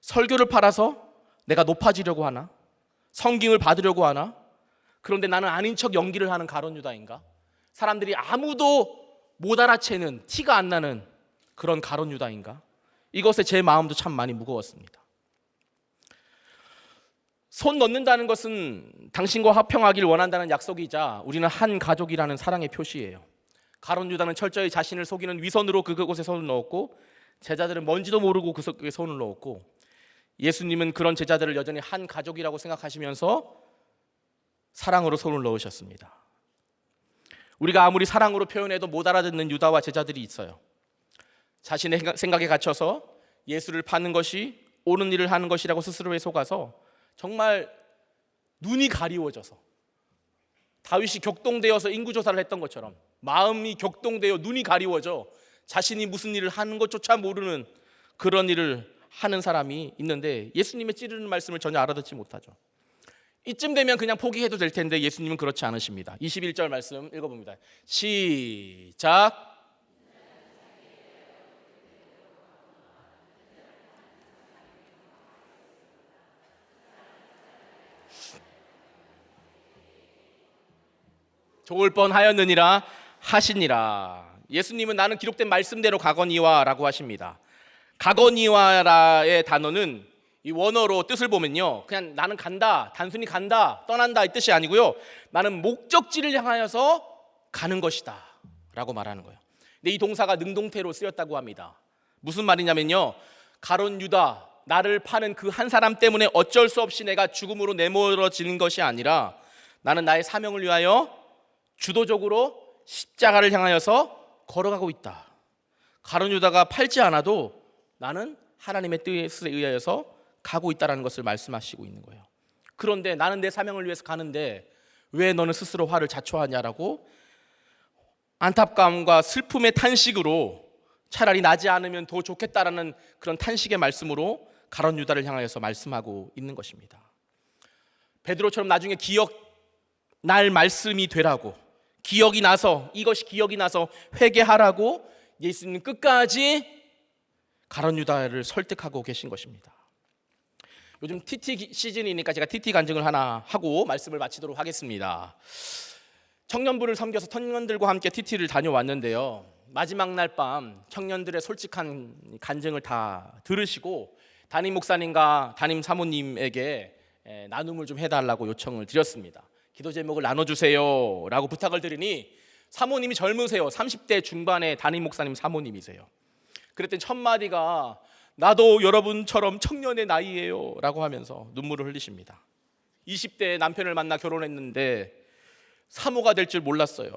설교를 팔아서 내가 높아지려고 하나? 성김을 받으려고 하나? 그런데 나는 아닌 척 연기를 하는 가룟 유다인가? 사람들이 아무도 못 알아채는, 티가 안 나는 그런 가룟 유다인가? 이것에 제 마음도 참 많이 무거웠습니다. 손 넣는다는 것은 당신과 화평하길 원한다는 약속이자 우리는 한 가족이라는 사랑의 표시예요. 가룟 유다는 철저히 자신을 속이는 위선으로 그곳에 손을 넣었고, 제자들은 뭔지도 모르고 그 속에 손을 넣었고, 예수님은 그런 제자들을 여전히 한 가족이라고 생각하시면서 사랑으로 손을 넣으셨습니다. 우리가 아무리 사랑으로 표현해도 못 알아듣는 유다와 제자들이 있어요. 자신의 생각에 갇혀서 예수를 파는 것이 옳은 일을 하는 것이라고 스스로에 속아서 정말 눈이 가리워져서 다윗이 격동되어서 인구조사를 했던 것처럼 마음이 격동되어 눈이 가리워져 자신이 무슨 일을 하는 것조차 모르는 그런 일을 하는 사람이 있는데 예수님의 찌르는 말씀을 전혀 알아듣지 못하죠. 이쯤 되면 그냥 포기해도 될 텐데 예수님은 그렇지 않으십니다. 21절 말씀 읽어봅니다. 시작. 좋을 뻔하였느니라 하시니라. 예수님은 나는 기록된 말씀대로 가거니와라고 하십니다. 가거니와라의 단어는 이 원어로 뜻을 보면요, 그냥 나는 간다, 단순히 간다, 떠난다 이 뜻이 아니고요, 나는 목적지를 향하여서 가는 것이다 라고 말하는 거예요. 근데 이 동사가 능동태로 쓰였다고 합니다. 무슨 말이냐면요, 가룟 유다, 나를 파는 그 한 사람 때문에 어쩔 수 없이 내가 죽음으로 내몰아지는 것이 아니라 나는 나의 사명을 위하여 주도적으로 십자가를 향하여서 걸어가고 있다. 가룟 유다가 팔지 않아도 나는 하나님의 뜻에 의하여서 가고 있다는 것을 말씀하시고 있는 거예요. 그런데 나는 내 사명을 위해서 가는데 왜 너는 스스로 화를 자초하냐라고 안타까움과 슬픔의 탄식으로 차라리 나지 않으면 더 좋겠다라는 그런 탄식의 말씀으로 가룟 유다를 향하여서 말씀하고 있는 것입니다. 베드로처럼 나중에 기억날 말씀이 되라고, 기억이 나서, 이것이 기억이 나서 회개하라고 예수님 끝까지 가룟 유다를 설득하고 계신 것입니다. 요즘 TT 시즌이니까 제가 TT 간증을 하나 하고 말씀을 마치도록 하겠습니다. 청년부를 섬겨서 청년들과 함께 TT를 다녀왔는데요, 마지막 날 밤 청년들의 솔직한 간증을 다 들으시고 담임 목사님과 담임 사모님에게 나눔을 좀 해달라고 요청을 드렸습니다. 기도 제목을 나눠주세요 라고 부탁을 드리니 사모님이 젊으세요. 30대 중반의 담임 목사님 사모님이세요. 그랬더니 첫 마디가 나도 여러분처럼 청년의 나이예요 라고 하면서 눈물을 흘리십니다. 20대에 남편을 만나 결혼했는데 사모가 될 줄 몰랐어요.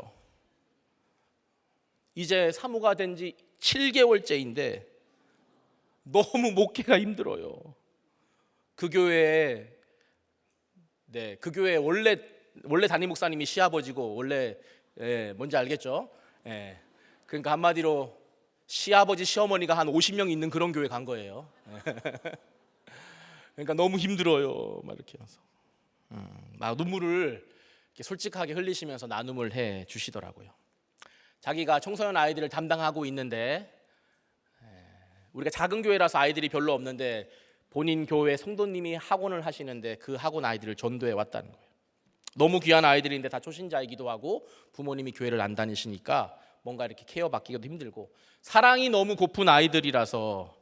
이제 사모가 된 지 7개월째인데 너무 목회가 힘들어요. 그 교회에 원래 담임 목사님이 시아버지고 원래 뭔지 알겠죠? 그러니까 한마디로 시아버지 시어머니가 한 50명 있는 그런 교회 간 거예요. 그러니까 너무 힘들어요. 막 이렇게 해서 막 눈물을 이렇게 솔직하게 흘리시면서 나눔을 해 주시더라고요. 자기가 청소년 아이들을 담당하고 있는데 우리가 작은 교회라서 아이들이 별로 없는데 본인 교회 성도님이 학원을 하시는데 그 학원 아이들을 전도해 왔다는 거예요. 너무 귀한 아이들인데 다 초신자이기도 하고 부모님이 교회를 안 다니시니까 뭔가 이렇게 케어받기도 힘들고 사랑이 너무 고픈 아이들이라서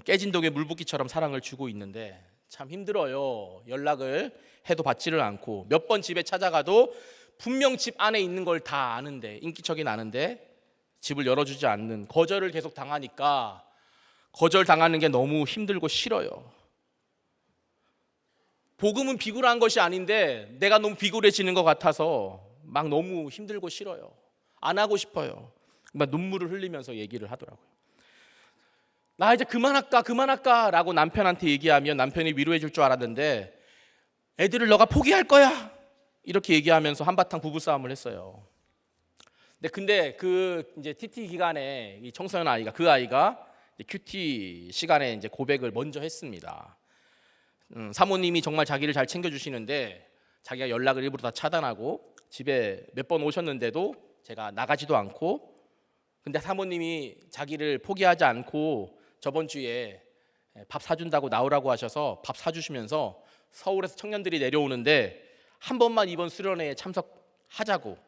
깨진 독에 물 붓기처럼 사랑을 주고 있는데 참 힘들어요. 연락을 해도 받지를 않고 몇 번 집에 찾아가도 분명 집 안에 있는 걸 다 아는데, 인기척이 나는데 집을 열어주지 않는, 거절을 계속 당하니까 거절당하는 게 너무 힘들고 싫어요. 복음은 비굴한 것이 아닌데 내가 너무 비굴해지는 것 같아서 막 너무 힘들고 싫어요. 안 하고 싶어요. 막 눈물을 흘리면서 얘기를 하더라고요. 나 이제 그만할까 라고 남편한테 얘기하면 남편이 위로해 줄 줄 알았는데 애들을 너가 포기할 거야 이렇게 얘기하면서 한바탕 부부싸움을 했어요. 근데 그 이제 TT 기간에 이 청소년 아이가, 그 아이가 큐티 시간에 이제 고백을 먼저 했습니다. 사모님이 정말 자기를 잘 챙겨주시는데 자기가 연락을 일부러 다 차단하고 집에 몇 번 오셨는데도 제가 나가지도 않고, 근데 사모님이 자기를 포기하지 않고 저번 주에 밥 사준다고 나오라고 하셔서 밥 사주시면서 서울에서 청년들이 내려오는데 한 번만 이번 수련회에 참석하자고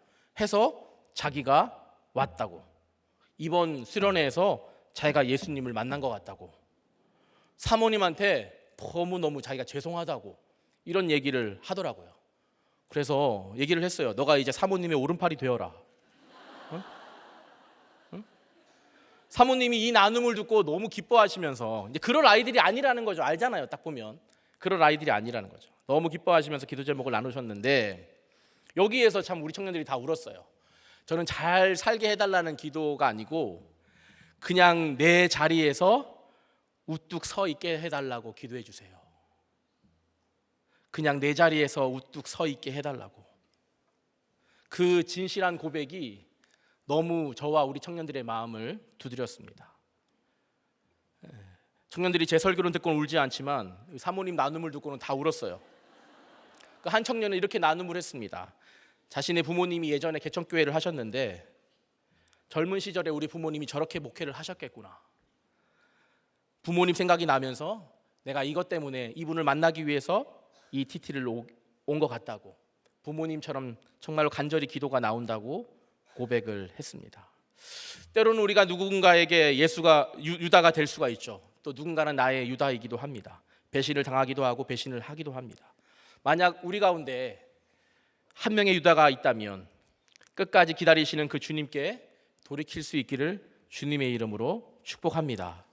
해서 자기가 왔다고, 이번 수련회에서 자기가 예수님을 만난 것 같다고, 사모님한테 너무너무 자기가 죄송하다고 이런 얘기를 하더라고요. 그래서 얘기를 했어요. 너가 이제 사모님의 오른팔이 되어라. 응? 응? 사모님이 이 나눔을 듣고 너무 기뻐하시면서, 이제 그럴 아이들이 아니라는 거죠. 알잖아요. 딱 보면 그럴 아이들이 아니라는 거죠. 너무 기뻐하시면서 기도 제목을 나누셨는데 여기에서 참 우리 청년들이 다 울었어요. 저는 잘 살게 해달라는 기도가 아니고 그냥 내 자리에서 우뚝 서 있게 해달라고 기도해 주세요. 그냥 내 자리에서 우뚝 서 있게 해달라고. 그 진실한 고백이 너무 저와 우리 청년들의 마음을 두드렸습니다. 청년들이 제 설교를 듣고는 울지 않지만 사모님 나눔을 듣고는 다 울었어요. 한 청년은 이렇게 나눔을 했습니다. 자신의 부모님이 예전에 개척교회를 하셨는데 젊은 시절에 우리 부모님이 저렇게 목회를 하셨겠구나. 부모님 생각이 나면서 내가 이것 때문에 이분을 만나기 위해서 이 TT를 온 것 같다고, 부모님처럼 정말로 간절히 기도가 나온다고 고백을 했습니다. 때로는 우리가 누군가에게 예수가 유다가 될 수가 있죠. 또 누군가는 나의 유다이기도 합니다. 배신을 당하기도 하고 배신을 하기도 합니다. 만약 우리 가운데 한 명의 유다가 있다면 끝까지 기다리시는 그 주님께 돌이킬 수 있기를 주님의 이름으로 축복합니다.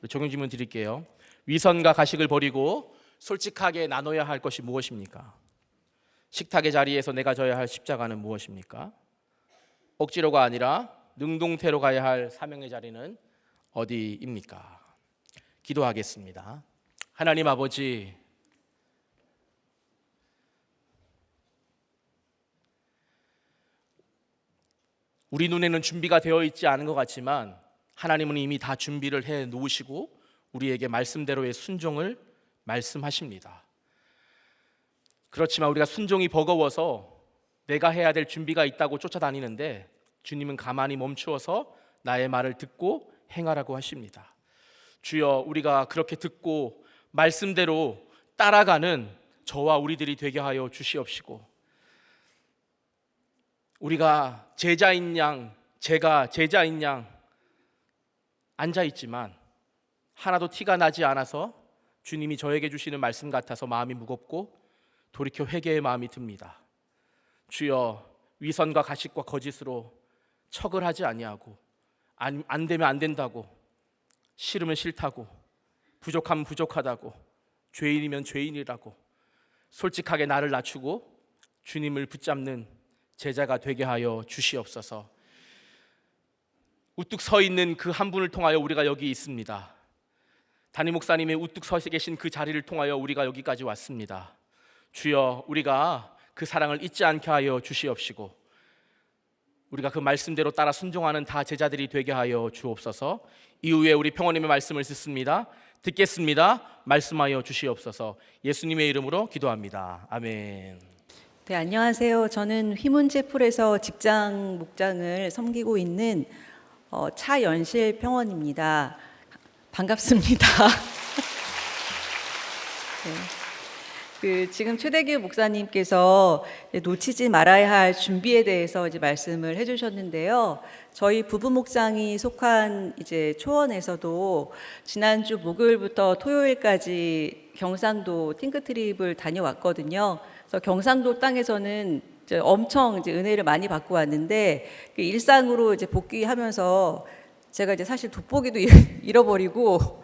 적용 질문 드릴게요. 위선과 가식을 버리고 솔직하게 나눠야 할 것이 무엇입니까? 식탁의 자리에서 내가 져야 할 십자가는 무엇입니까? 억지로가 아니라 능동태로 가야 할 사명의 자리는 어디입니까? 기도하겠습니다. 하나님 아버지, 우리 눈에는 준비가 되어 있지 않은 것 같지만 하나님은 이미 다 준비를 해 놓으시고 우리에게 말씀대로의 순종을 말씀하십니다. 그렇지만 우리가 순종이 버거워서 내가 해야 될 준비가 있다고 쫓아다니는데 주님은 가만히 멈추어서 나의 말을 듣고 행하라고 하십니다. 주여, 우리가 그렇게 듣고 말씀대로 따라가는 저와 우리들이 되게 하여 주시옵시고, 우리가 제자인 양, 제가 제자인 양 앉아있지만 하나도 티가 나지 않아서 주님이 저에게 주시는 말씀 같아서 마음이 무겁고 돌이켜 회개의 마음이 듭니다. 주여, 위선과 가식과 거짓으로 척을 하지 아니하고 안 되면 안 된다고, 싫으면 싫다고, 부족하면 부족하다고, 죄인이면 죄인이라고 솔직하게 나를 낮추고 주님을 붙잡는 제자가 되게 하여 주시옵소서. 우뚝 서 있는 그 한 분을 통하여 우리가 여기 있습니다. 담임 목사님의 우뚝 서 계신 그 자리를 통하여 우리가 여기까지 왔습니다. 주여, 우리가 그 사랑을 잊지 않게 하여 주시옵시고 우리가 그 말씀대로 따라 순종하는 다 제자들이 되게 하여 주옵소서. 이후에 우리 평원님의 말씀을 듣습니다. 듣겠습니다. 말씀하여 주시옵소서. 예수님의 이름으로 기도합니다. 아멘. 네, 안녕하세요. 저는 휘문제풀에서 직장 목장을 섬기고 있는 차연실 평원입니다. 반갑습니다. 네. 지금 최대규 목사님께서 놓치지 말아야 할 준비에 대해서 이제 말씀을 해주셨는데요. 저희 부부 목장이 속한 이제 초원에서도 지난주 목요일부터 토요일까지 경상도 팅크트립을 다녀왔거든요. 그래서 경상도 땅에서는 이제 엄청 이제 은혜를 많이 받고 왔는데 일상으로 이제 복귀하면서 제가 이제 사실 돋보기도 잃어버리고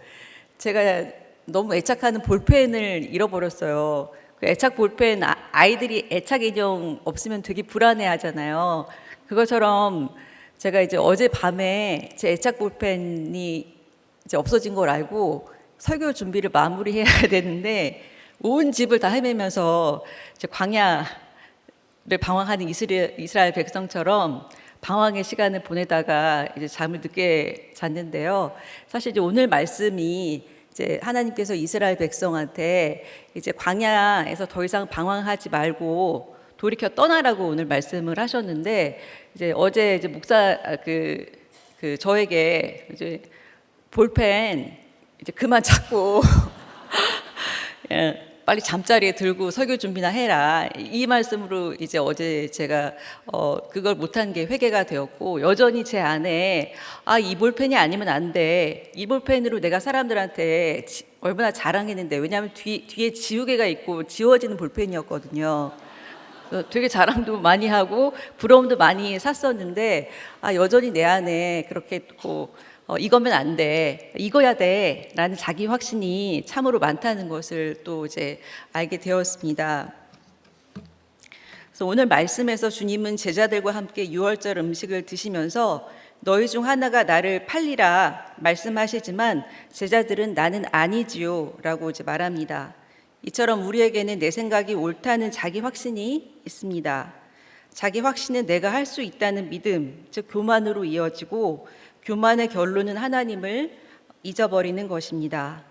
제가 너무 애착하는 볼펜을 잃어버렸어요. 그 애착 볼펜 아이들이 애착 인형 없으면 되게 불안해하잖아요. 그것처럼 제가 이제 어제 밤에 제 애착 볼펜이 이제 없어진 걸 알고 설교 준비를 마무리해야 되는데 온 집을 다 헤매면서 이제 광야를 방황하는 이스라엘 백성처럼 방황의 시간을 보내다가 이제 잠을 늦게 잤는데요. 사실 이제 오늘 말씀이 이제 하나님께서 이스라엘 백성한테 이제 광야에서 더 이상 방황하지 말고 돌이켜 떠나라고 오늘 말씀을 하셨는데 이제 어제 이제 목사 저에게 이제 볼펜 이제 그만 찾고 빨리 잠자리에 들고 설교 준비나 해라, 이 말씀으로 이제 어제 제가 그걸 못한 게 회개가 되었고, 여전히 제 안에 이 볼펜이 아니면 안 돼, 이 볼펜으로 내가 사람들한테 얼마나 자랑했는데, 왜냐하면 뒤에 지우개가 있고 지워지는 볼펜이었거든요. 되게 자랑도 많이 하고 부러움도 많이 샀었는데 여전히 내 안에 그렇게 또 이거면 안 돼, 이거야 돼 라는 자기 확신이 참으로 많다는 것을 또 이제 알게 되었습니다. 그래서 오늘 말씀에서 주님은 제자들과 함께 유월절 음식을 드시면서 너희 중 하나가 나를 팔리라 말씀하시지만 제자들은 나는 아니지요 라고 이제 말합니다. 이처럼 우리에게는 내 생각이 옳다는 자기 확신이 있습니다. 자기 확신은 내가 할 수 있다는 믿음, 즉 교만으로 이어지고 교만의 결론은 하나님을 잊어버리는 것입니다.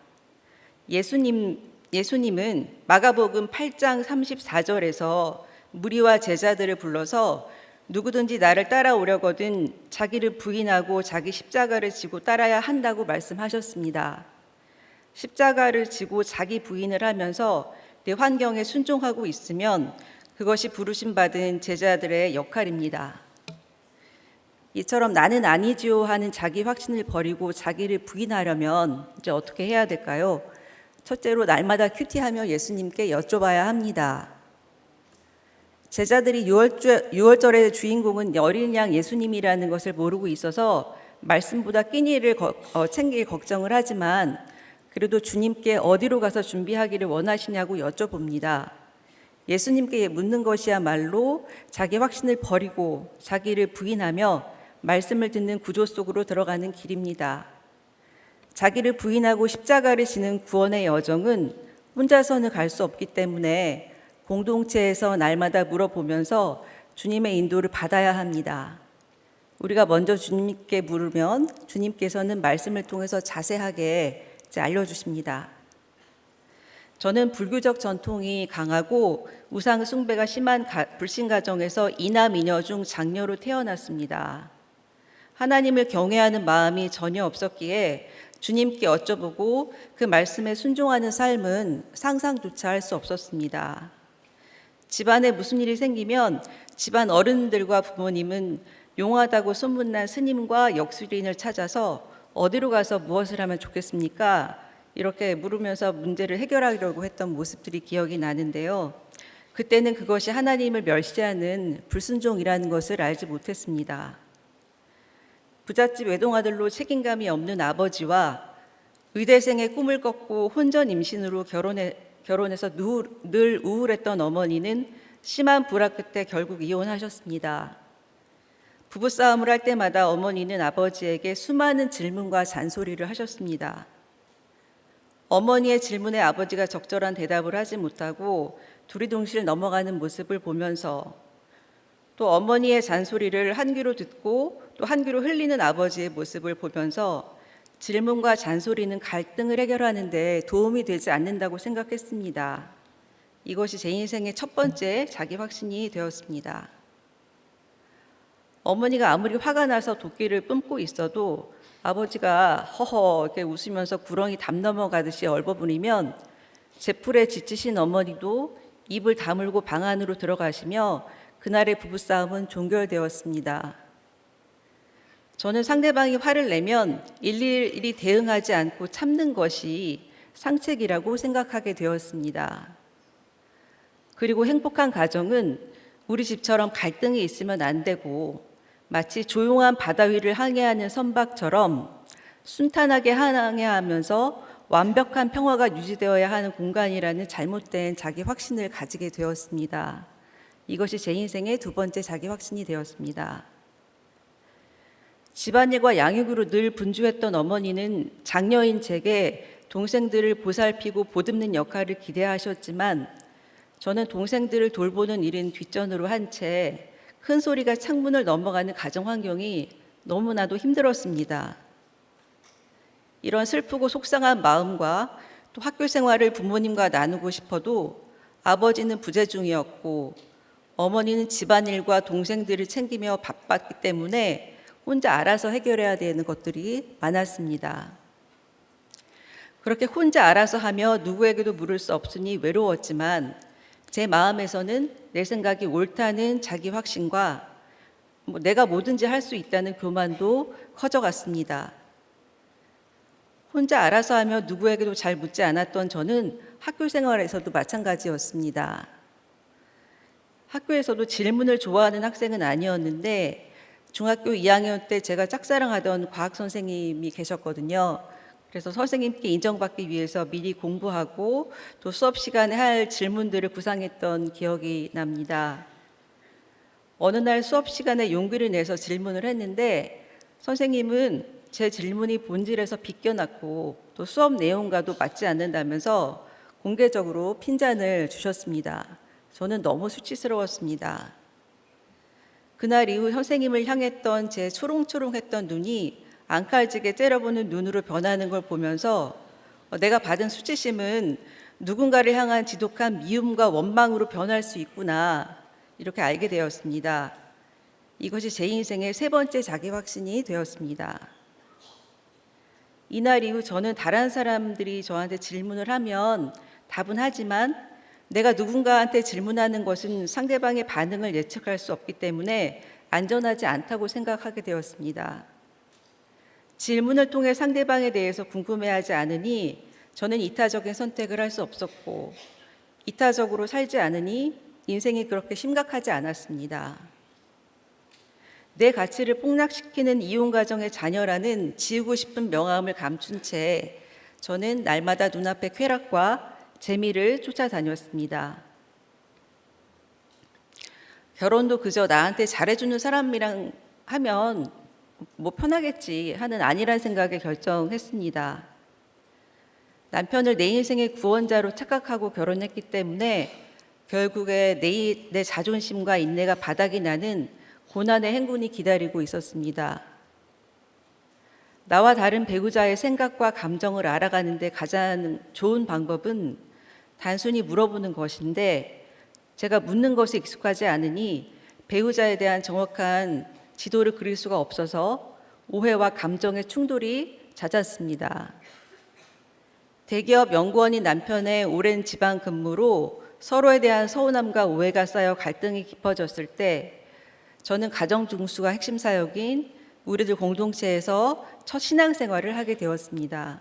예수님은 마가복음 8장 34절에서 무리와 제자들을 불러서 누구든지 나를 따라오려거든 자기를 부인하고 자기 십자가를 지고 따라야 한다고 말씀하셨습니다. 십자가를 지고 자기 부인을 하면서 내 환경에 순종하고 있으면 그것이 부르심 받은 제자들의 역할입니다. 이처럼 나는 아니지요 하는 자기 확신을 버리고 자기를 부인하려면 이제 어떻게 해야 될까요? 첫째로 날마다 큐티하며 예수님께 여쭤봐야 합니다. 제자들이 6월절의 주인공은 어린 양 예수님이라는 것을 모르고 있어서 말씀보다 끼니를 챙길 걱정을 하지만 그래도 주님께 어디로 가서 준비하기를 원하시냐고 여쭤봅니다. 예수님께 묻는 것이야말로 자기 확신을 버리고 자기를 부인하며 말씀을 듣는 구조 속으로 들어가는 길입니다. 자기를 부인하고 십자가를 지는 구원의 여정은 혼자서는 갈 수 없기 때문에 공동체에서 날마다 물어보면서 주님의 인도를 받아야 합니다. 우리가 먼저 주님께 물으면 주님께서는 말씀을 통해서 자세하게 알려주십니다. 저는 불교적 전통이 강하고 우상 숭배가 심한 불신 가정에서 이남 이녀 중 장녀로 태어났습니다. 하나님을 경외하는 마음이 전혀 없었기에 주님께 여쭤보고 그 말씀에 순종하는 삶은 상상조차 할 수 없었습니다. 집안에 무슨 일이 생기면 집안 어른들과 부모님은 용하다고 소문난 스님과 역술인을 찾아서 어디로 가서 무엇을 하면 좋겠습니까? 이렇게 물으면서 문제를 해결하려고 했던 모습들이 기억이 나는데요. 그때는 그것이 하나님을 멸시하는 불순종이라는 것을 알지 못했습니다. 부잣집 외동아들로 책임감이 없는 아버지와 의대생의 꿈을 꺾고 혼전 임신으로 결혼해서 늘 우울했던 어머니는 심한 불화 끝에 결국 이혼하셨습니다. 부부싸움을 할 때마다 어머니는 아버지에게 수많은 질문과 잔소리를 하셨습니다. 어머니의 질문에 아버지가 적절한 대답을 하지 못하고 두리둥실 넘어가는 모습을 보면서 또 어머니의 잔소리를 한 귀로 듣고 또 한 귀로 흘리는 아버지의 모습을 보면서 질문과 잔소리는 갈등을 해결하는 데 도움이 되지 않는다고 생각했습니다. 이것이 제 인생의 첫 번째 자기 확신이 되었습니다. 어머니가 아무리 화가 나서 도끼를 뿜고 있어도 아버지가 허허 이렇게 웃으면서 구렁이 담 넘어가듯이 얼버무리면 제풀에 지치신 어머니도 입을 다물고 방 안으로 들어가시며 그날의 부부싸움은 종결되었습니다. 저는 상대방이 화를 내면 일일이 대응하지 않고 참는 것이 상책이라고 생각하게 되었습니다. 그리고 행복한 가정은 우리 집처럼 갈등이 있으면 안 되고 마치 조용한 바다 위를 항해하는 선박처럼 순탄하게 항해하면서 완벽한 평화가 유지되어야 하는 공간이라는 잘못된 자기 확신을 가지게 되었습니다. 이것이 제 인생의 두 번째 자기 확신이 되었습니다. 집안일과 양육으로 늘 분주했던 어머니는 장녀인 제게 동생들을 보살피고 보듬는 역할을 기대하셨지만 저는 동생들을 돌보는 일은 뒷전으로 한 채 큰 소리가 창문을 넘어가는 가정 환경이 너무나도 힘들었습니다. 이런 슬프고 속상한 마음과 또 학교 생활을 부모님과 나누고 싶어도 아버지는 부재 중이었고 어머니는 집안일과 동생들을 챙기며 바빴기 때문에 혼자 알아서 해결해야 되는 것들이 많았습니다. 그렇게 혼자 알아서 하며 누구에게도 물을 수 없으니 외로웠지만 제 마음에서는 내 생각이 옳다는 자기 확신과 내가 뭐든지 할 수 있다는 교만도 커져갔습니다. 혼자 알아서 하며 누구에게도 잘 묻지 않았던 저는 학교 생활에서도 마찬가지였습니다. 학교에서도 질문을 좋아하는 학생은 아니었는데 중학교 2학년 때 제가 짝사랑하던 과학 선생님이 계셨거든요. 그래서 선생님께 인정받기 위해서 미리 공부하고 또 수업 시간에 할 질문들을 구상했던 기억이 납니다. 어느 날 수업 시간에 용기를 내서 질문을 했는데 선생님은 제 질문이 본질에서 비껴났고 또 수업 내용과도 맞지 않는다면서 공개적으로 핀잔을 주셨습니다. 저는 너무 수치스러웠습니다. 그날 이후 선생님을 향했던 제 초롱초롱했던 눈이 앙칼지게 째려보는 눈으로 변하는 걸 보면서 내가 받은 수치심은 누군가를 향한 지독한 미움과 원망으로 변할 수 있구나, 이렇게 알게 되었습니다. 이것이 제 인생의 세 번째 자기 확신이 되었습니다. 이날 이후 저는 다른 사람들이 저한테 질문을 하면 답은 하지만 내가 누군가한테 질문하는 것은 상대방의 반응을 예측할 수 없기 때문에 안전하지 않다고 생각하게 되었습니다. 질문을 통해 상대방에 대해서 궁금해하지 않으니 저는 이타적인 선택을 할 수 없었고, 이타적으로 살지 않으니 인생이 그렇게 심각하지 않았습니다. 내 가치를 폭락시키는 이혼 가정의 자녀라는 지우고 싶은 명함을 감춘 채 저는 날마다 눈앞의 쾌락과 재미를 쫓아다녔습니다. 결혼도 그저 나한테 잘해주는 사람이랑 하면 뭐 편하겠지 하는 아니란 생각에 결정했습니다. 남편을 내 인생의 구원자로 착각하고 결혼했기 때문에 결국에 내 자존심과 인내가 바닥이 나는 고난의 행군이 기다리고 있었습니다. 나와 다른 배우자의 생각과 감정을 알아가는데 가장 좋은 방법은 단순히 물어보는 것인데, 제가 묻는 것에 익숙하지 않으니 배우자에 대한 정확한 지도를 그릴 수가 없어서 오해와 감정의 충돌이 잦았습니다. 대기업 연구원인 남편의 오랜 지방 근무로 서로에 대한 서운함과 오해가 쌓여 갈등이 깊어졌을 때 저는 가정 중수가 핵심 사역인 우리들 공동체에서 첫 신앙생활을 하게 되었습니다.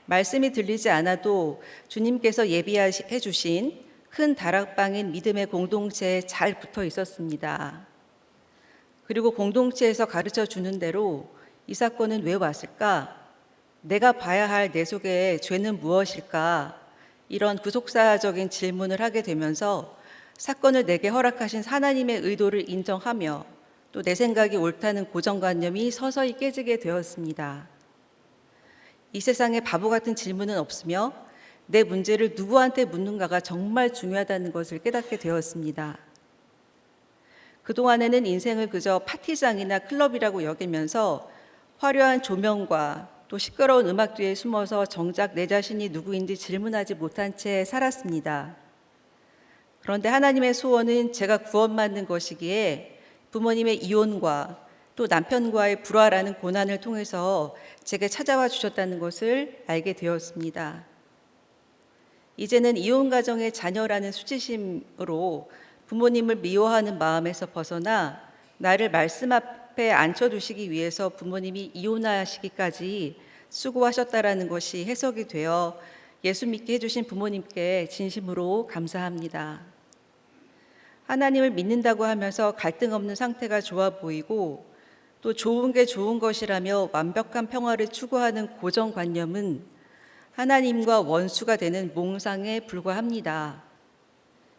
말씀이 들리지 않아도 주님께서 예비해 주신 큰 다락방인 믿음의 공동체에 잘 붙어 있었습니다. 그리고 공동체에서 가르쳐 주는 대로 이 사건은 왜 왔을까? 내가 봐야 할 내 속의 죄는 무엇일까? 이런 구속사적인 질문을 하게 되면서 사건을 내게 허락하신 하나님의 의도를 인정하며 또 내 생각이 옳다는 고정관념이 서서히 깨지게 되었습니다. 이 세상에 바보 같은 질문은 없으며 내 문제를 누구한테 묻는가가 정말 중요하다는 것을 깨닫게 되었습니다. 그동안에는 인생을 그저 파티장이나 클럽이라고 여기면서 화려한 조명과 또 시끄러운 음악 뒤에 숨어서 정작 내 자신이 누구인지 질문하지 못한 채 살았습니다. 그런데 하나님의 소원은 제가 구원받는 것이기에 부모님의 이혼과 또 남편과의 불화라는 고난을 통해서 제게 찾아와 주셨다는 것을 알게 되었습니다. 이제는 이혼 가정의 자녀라는 수치심으로 부모님을 미워하는 마음에서 벗어나 나를 말씀 앞에 앉혀두시기 위해서 부모님이 이혼하시기까지 수고하셨다라는 것이 해석이 되어 예수 믿게 해주신 부모님께 진심으로 감사합니다. 하나님을 믿는다고 하면서 갈등 없는 상태가 좋아 보이고 또 좋은 게 좋은 것이라며 완벽한 평화를 추구하는 고정관념은 하나님과 원수가 되는 몽상에 불과합니다.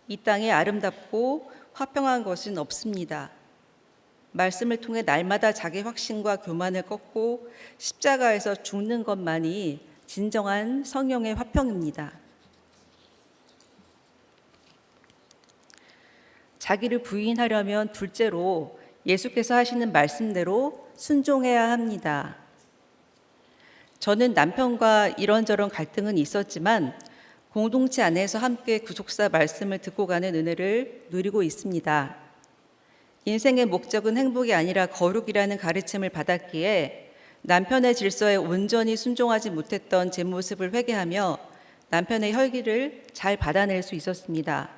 이 땅에 아름답고 화평한 것은 없습니다. 말씀을 통해 날마다 자기 확신과 교만을 꺾고 십자가에서 죽는 것만이 진정한 성령의 화평입니다. 자기를 부인하려면 둘째로 예수께서 하시는 말씀대로 순종해야 합니다. 저는 남편과 이런저런 갈등은 있었지만 공동체 안에서 함께 구속사 말씀을 듣고 가는 은혜를 누리고 있습니다. 인생의 목적은 행복이 아니라 거룩이라는 가르침을 받았기에 남편의 질서에 온전히 순종하지 못했던 제 모습을 회개하며 남편의 혈기를 잘 받아낼 수 있었습니다.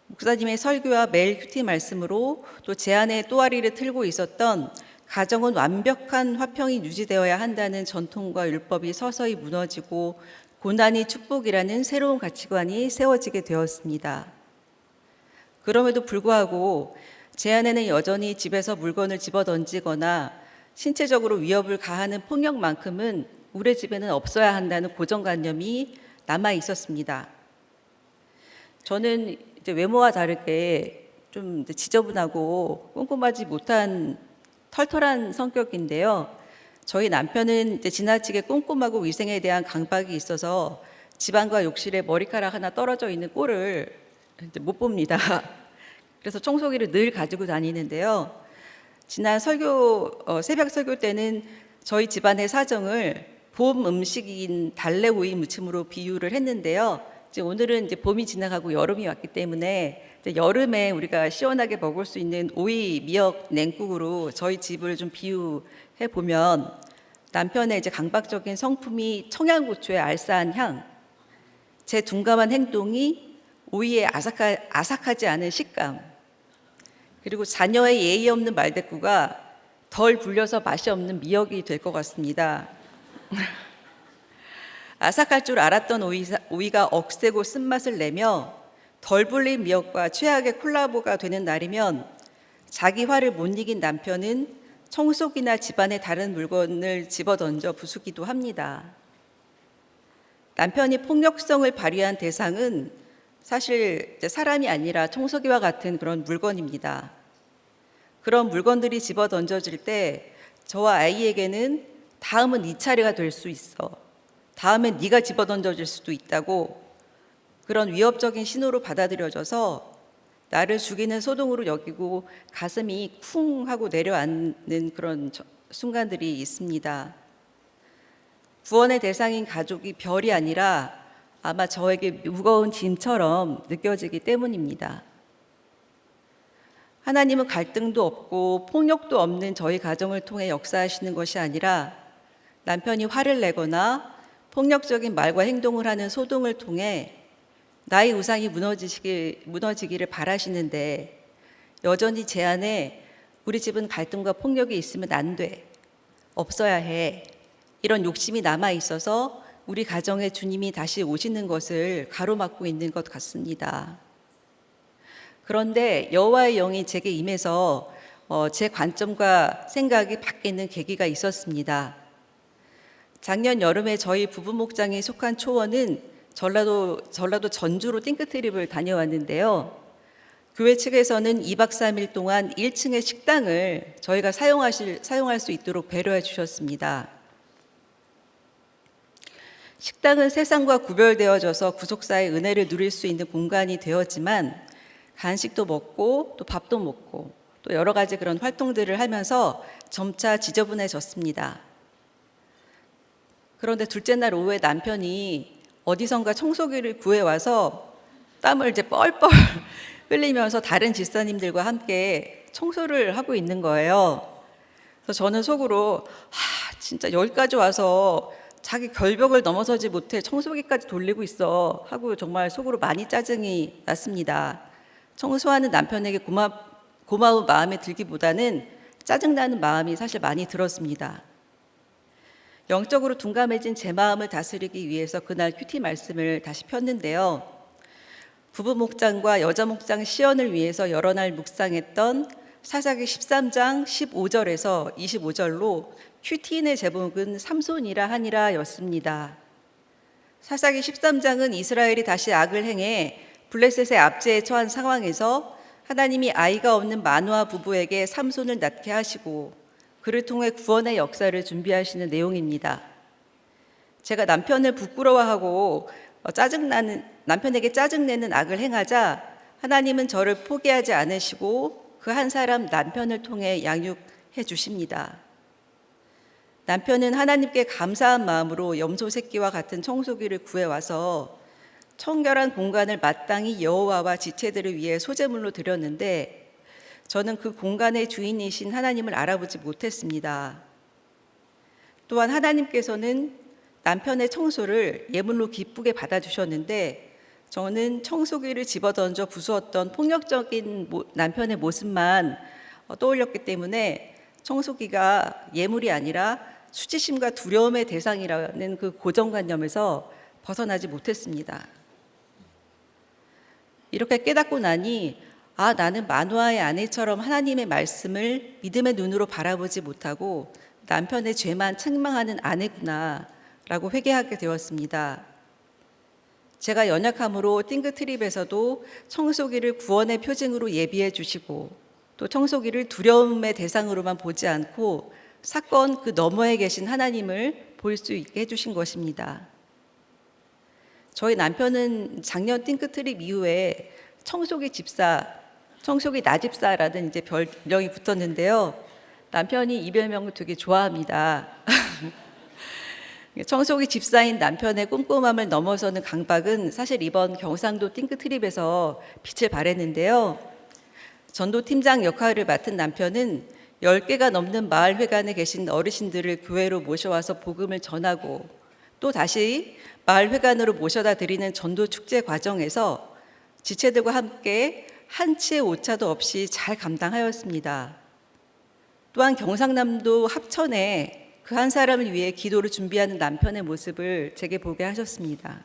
목사님의 설교와 매일 큐티 말씀으로 또 제 안에 또아리를 틀고 있었던 가정은 완벽한 화평이 유지되어야 한다는 전통과 율법이 서서히 무너지고 고난이 축복이라는 새로운 가치관이 세워지게 되었습니다. 그럼에도 불구하고 제 안에는 여전히 집에서 물건을 집어던지거나 신체적으로 위협을 가하는 폭력만큼은 우리 집에는 없어야 한다는 고정관념이 남아 있었습니다. 저는 이제 외모와 다르게 좀 지저분하고 꼼꼼하지 못한 털털한 성격인데요. 저희 남편은 이제 지나치게 꼼꼼하고 위생에 대한 강박이 있어서 집안과 욕실에 머리카락 하나 떨어져 있는 꼴을 이제 못 봅니다. 그래서 청소기를 늘 가지고 다니는데요. 지난 새벽 설교 때는 저희 집안의 사정을 봄 음식인 달래오이 무침으로 비유를 했는데요. 이제 오늘은 이제 봄이 지나가고 여름이 왔기 때문에 이제 여름에 우리가 시원하게 먹을 수 있는 오이 미역 냉국으로 저희 집을 좀 비유해 보면 남편의 이제 강박적인 성품이 청양고추의 알싸한 향, 제 둔감한 행동이 오이의 아삭하지 않은 식감, 그리고 자녀의 예의 없는 말대꾸가 덜 불려서 맛이 없는 미역이 될 것 같습니다. 아삭할 줄 알았던 오이가 억세고 쓴맛을 내며 덜 불린 미역과 최악의 콜라보가 되는 날이면 자기 화를 못 이긴 남편은 청소기나 집안의 다른 물건을 집어던져 부수기도 합니다. 남편이 폭력성을 발휘한 대상은 사실 사람이 아니라 청소기와 같은 그런 물건입니다. 그런 물건들이 집어 던져질 때 저와 아이에게는 다음은 네 차례가 될 수 있어. 다음엔 네가 집어 던져질 수도 있다고 그런 위협적인 신호로 받아들여져서 나를 죽이는 소동으로 여기고 가슴이 쿵 하고 내려앉는 그런 순간들이 있습니다. 구원의 대상인 가족이 별이 아니라 아마 저에게 무거운 짐처럼 느껴지기 때문입니다. 하나님은 갈등도 없고 폭력도 없는 저희 가정을 통해 역사하시는 것이 아니라 남편이 화를 내거나 폭력적인 말과 행동을 하는 소동을 통해 나의 우상이 무너지기를 바라시는데 여전히 제 안에 우리 집은 갈등과 폭력이 있으면 안 돼, 없어야 해, 이런 욕심이 남아 있어서 우리 가정에 주님이 다시 오시는 것을 가로막고 있는 것 같습니다. 그런데 여호와의 영이 제게 임해서 제 관점과 생각이 바뀌는 계기가 있었습니다. 작년 여름에 저희 부부 목장에 속한 초원은 전라도 전주로 띵크트립을 다녀왔는데요. 교회 측에서는 2박 3일 동안 1층의 식당을 저희가 사용할 수 있도록 배려해 주셨습니다. 식당은 세상과 구별되어져서 구속사의 은혜를 누릴 수 있는 공간이 되었지만 간식도 먹고 또 밥도 먹고 또 여러 가지 그런 활동들을 하면서 점차 지저분해졌습니다. 그런데 둘째 날 오후에 남편이 어디선가 청소기를 구해와서 땀을 이제 뻘뻘 흘리면서 다른 집사님들과 함께 청소를 하고 있는 거예요. 그래서 저는 속으로 진짜 여기까지 와서 자기 결벽을 넘어서지 못해 청소기까지 돌리고 있어 하고 정말 속으로 많이 짜증이 났습니다. 청소하는 남편에게 고마운 마음이 들기보다는 짜증나는 마음이 사실 많이 들었습니다. 영적으로 둔감해진 제 마음을 다스리기 위해서 그날 큐티 말씀을 다시 폈는데요. 부부 목장과 여자 목장 시연을 위해서 여러 날 묵상했던 사사기 13장 15절에서 25절로 큐티인의 제목은 삼손이라 하니라 였습니다. 사사기 13장은 이스라엘이 다시 악을 행해 블레셋의 압제에 처한 상황에서 하나님이 아이가 없는 마누아 부부에게 삼손을 낳게 하시고 그를 통해 구원의 역사를 준비하시는 내용입니다. 제가 남편을 부끄러워하고 남편에게 짜증내는 악을 행하자 하나님은 저를 포기하지 않으시고 그 한 사람 남편을 통해 양육해 주십니다. 남편은 하나님께 감사한 마음으로 염소 새끼와 같은 청소기를 구해와서 청결한 공간을 마땅히 여호와와 지체들을 위해 소제물로 드렸는데 저는 그 공간의 주인이신 하나님을 알아보지 못했습니다. 또한 하나님께서는 남편의 청소를 예물로 기쁘게 받아주셨는데 저는 청소기를 집어던져 부수었던 폭력적인 남편의 모습만 떠올렸기 때문에 청소기가 예물이 아니라 수치심과 두려움의 대상이라는 그 고정관념에서 벗어나지 못했습니다. 이렇게 깨닫고 나니 나는 마누아의 아내처럼 하나님의 말씀을 믿음의 눈으로 바라보지 못하고 남편의 죄만 책망하는 아내구나 라고 회개하게 되었습니다. 제가 연약함으로 띵그트립에서도 청소기를 구원의 표징으로 예비해 주시고 또 청소기를 두려움의 대상으로만 보지 않고 사건 그 너머에 계신 하나님을 볼 수 있게 해주신 것입니다. 저희 남편은 작년 띵크트립 이후에 청소기 집사, 청소기 나집사라는 이제 별명이 붙었는데요. 남편이 이 별명을 되게 좋아합니다. 청소기 집사인 남편의 꼼꼼함을 넘어서는 강박은 사실 이번 경상도 띵크트립에서 빛을 발했는데요. 전도팀장 역할을 맡은 남편은 10개가 넘는 마을회관에 계신 어르신들을 교회로 모셔와서 복음을 전하고 또 다시 마을회관으로 모셔다 드리는 전도축제 과정에서 지체들과 함께 한치의 오차도 없이 잘 감당하였습니다. 또한 경상남도 합천에 그 한 사람을 위해 기도를 준비하는 남편의 모습을 제게 보게 하셨습니다.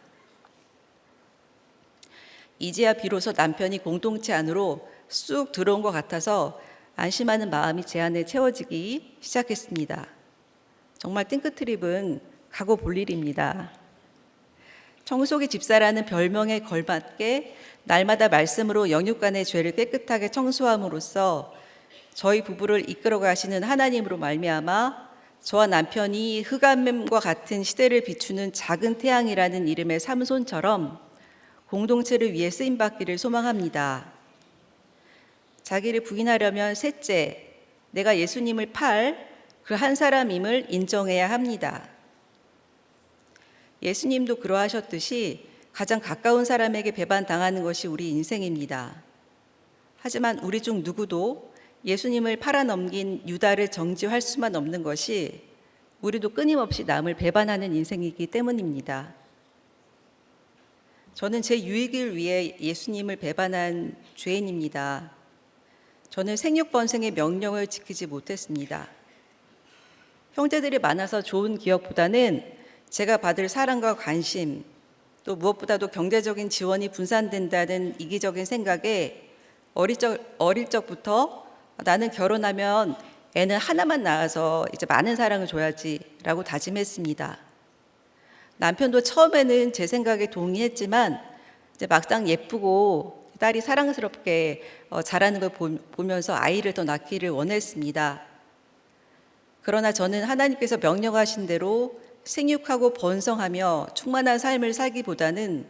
이제야 비로소 남편이 공동체 안으로 쑥 들어온 것 같아서 안심하는 마음이 제 안에 채워지기 시작했습니다. 정말 띵크트립은 가고 볼 일입니다. 청소기 집사라는 별명에 걸맞게 날마다 말씀으로 영육간의 죄를 깨끗하게 청소함으로써 저희 부부를 이끌어 가시는 하나님으로 말미암아 저와 남편이 흑암과 같은 시대를 비추는 작은 태양이라는 이름의 삼손처럼 공동체를 위해 쓰임받기를 소망합니다. 자기를 부인하려면 셋째, 내가 예수님을 팔 그 한 사람임을 인정해야 합니다. 예수님도 그러하셨듯이 가장 가까운 사람에게 배반당하는 것이 우리 인생입니다. 하지만 우리 중 누구도 예수님을 팔아넘긴 유다를 정지할 수만 없는 것이 우리도 끊임없이 남을 배반하는 인생이기 때문입니다. 저는 제 유익을 위해 예수님을 배반한 죄인입니다. 저는 생육번생의 명령을 지키지 못했습니다. 형제들이 많아서 좋은 기억보다는 제가 받을 사랑과 관심, 또 무엇보다도 경제적인 지원이 분산된다는 이기적인 생각에 어릴 적부터 나는 결혼하면 애는 하나만 낳아서 이제 많은 사랑을 줘야지라고 다짐했습니다. 남편도 처음에는 제 생각에 동의했지만 이제 막상 예쁘고 딸이 사랑스럽게 자라는 걸 보면서 아이를 더 낳기를 원했습니다. 그러나 저는 하나님께서 명령하신 대로 생육하고 번성하며 충만한 삶을 살기보다는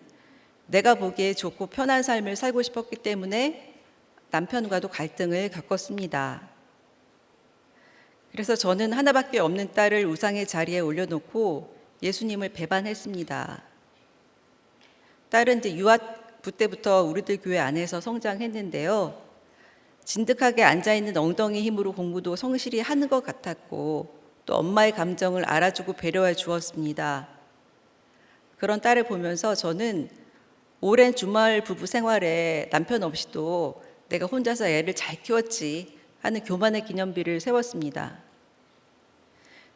내가 보기에 좋고 편한 삶을 살고 싶었기 때문에 남편과도 갈등을 겪었습니다. 그래서 저는 하나밖에 없는 딸을 우상의 자리에 올려놓고 예수님을 배반했습니다. 딸은 이제 유아부 때부터 우리들 교회 안에서 성장했는데요. 진득하게 앉아있는 엉덩이 힘으로 공부도 성실히 하는 것 같았고 또 엄마의 감정을 알아주고 배려해 주었습니다. 그런 딸을 보면서 저는 오랜 주말 부부 생활에 남편 없이도 내가 혼자서 애를 잘 키웠지 하는 교만의 기념비를 세웠습니다.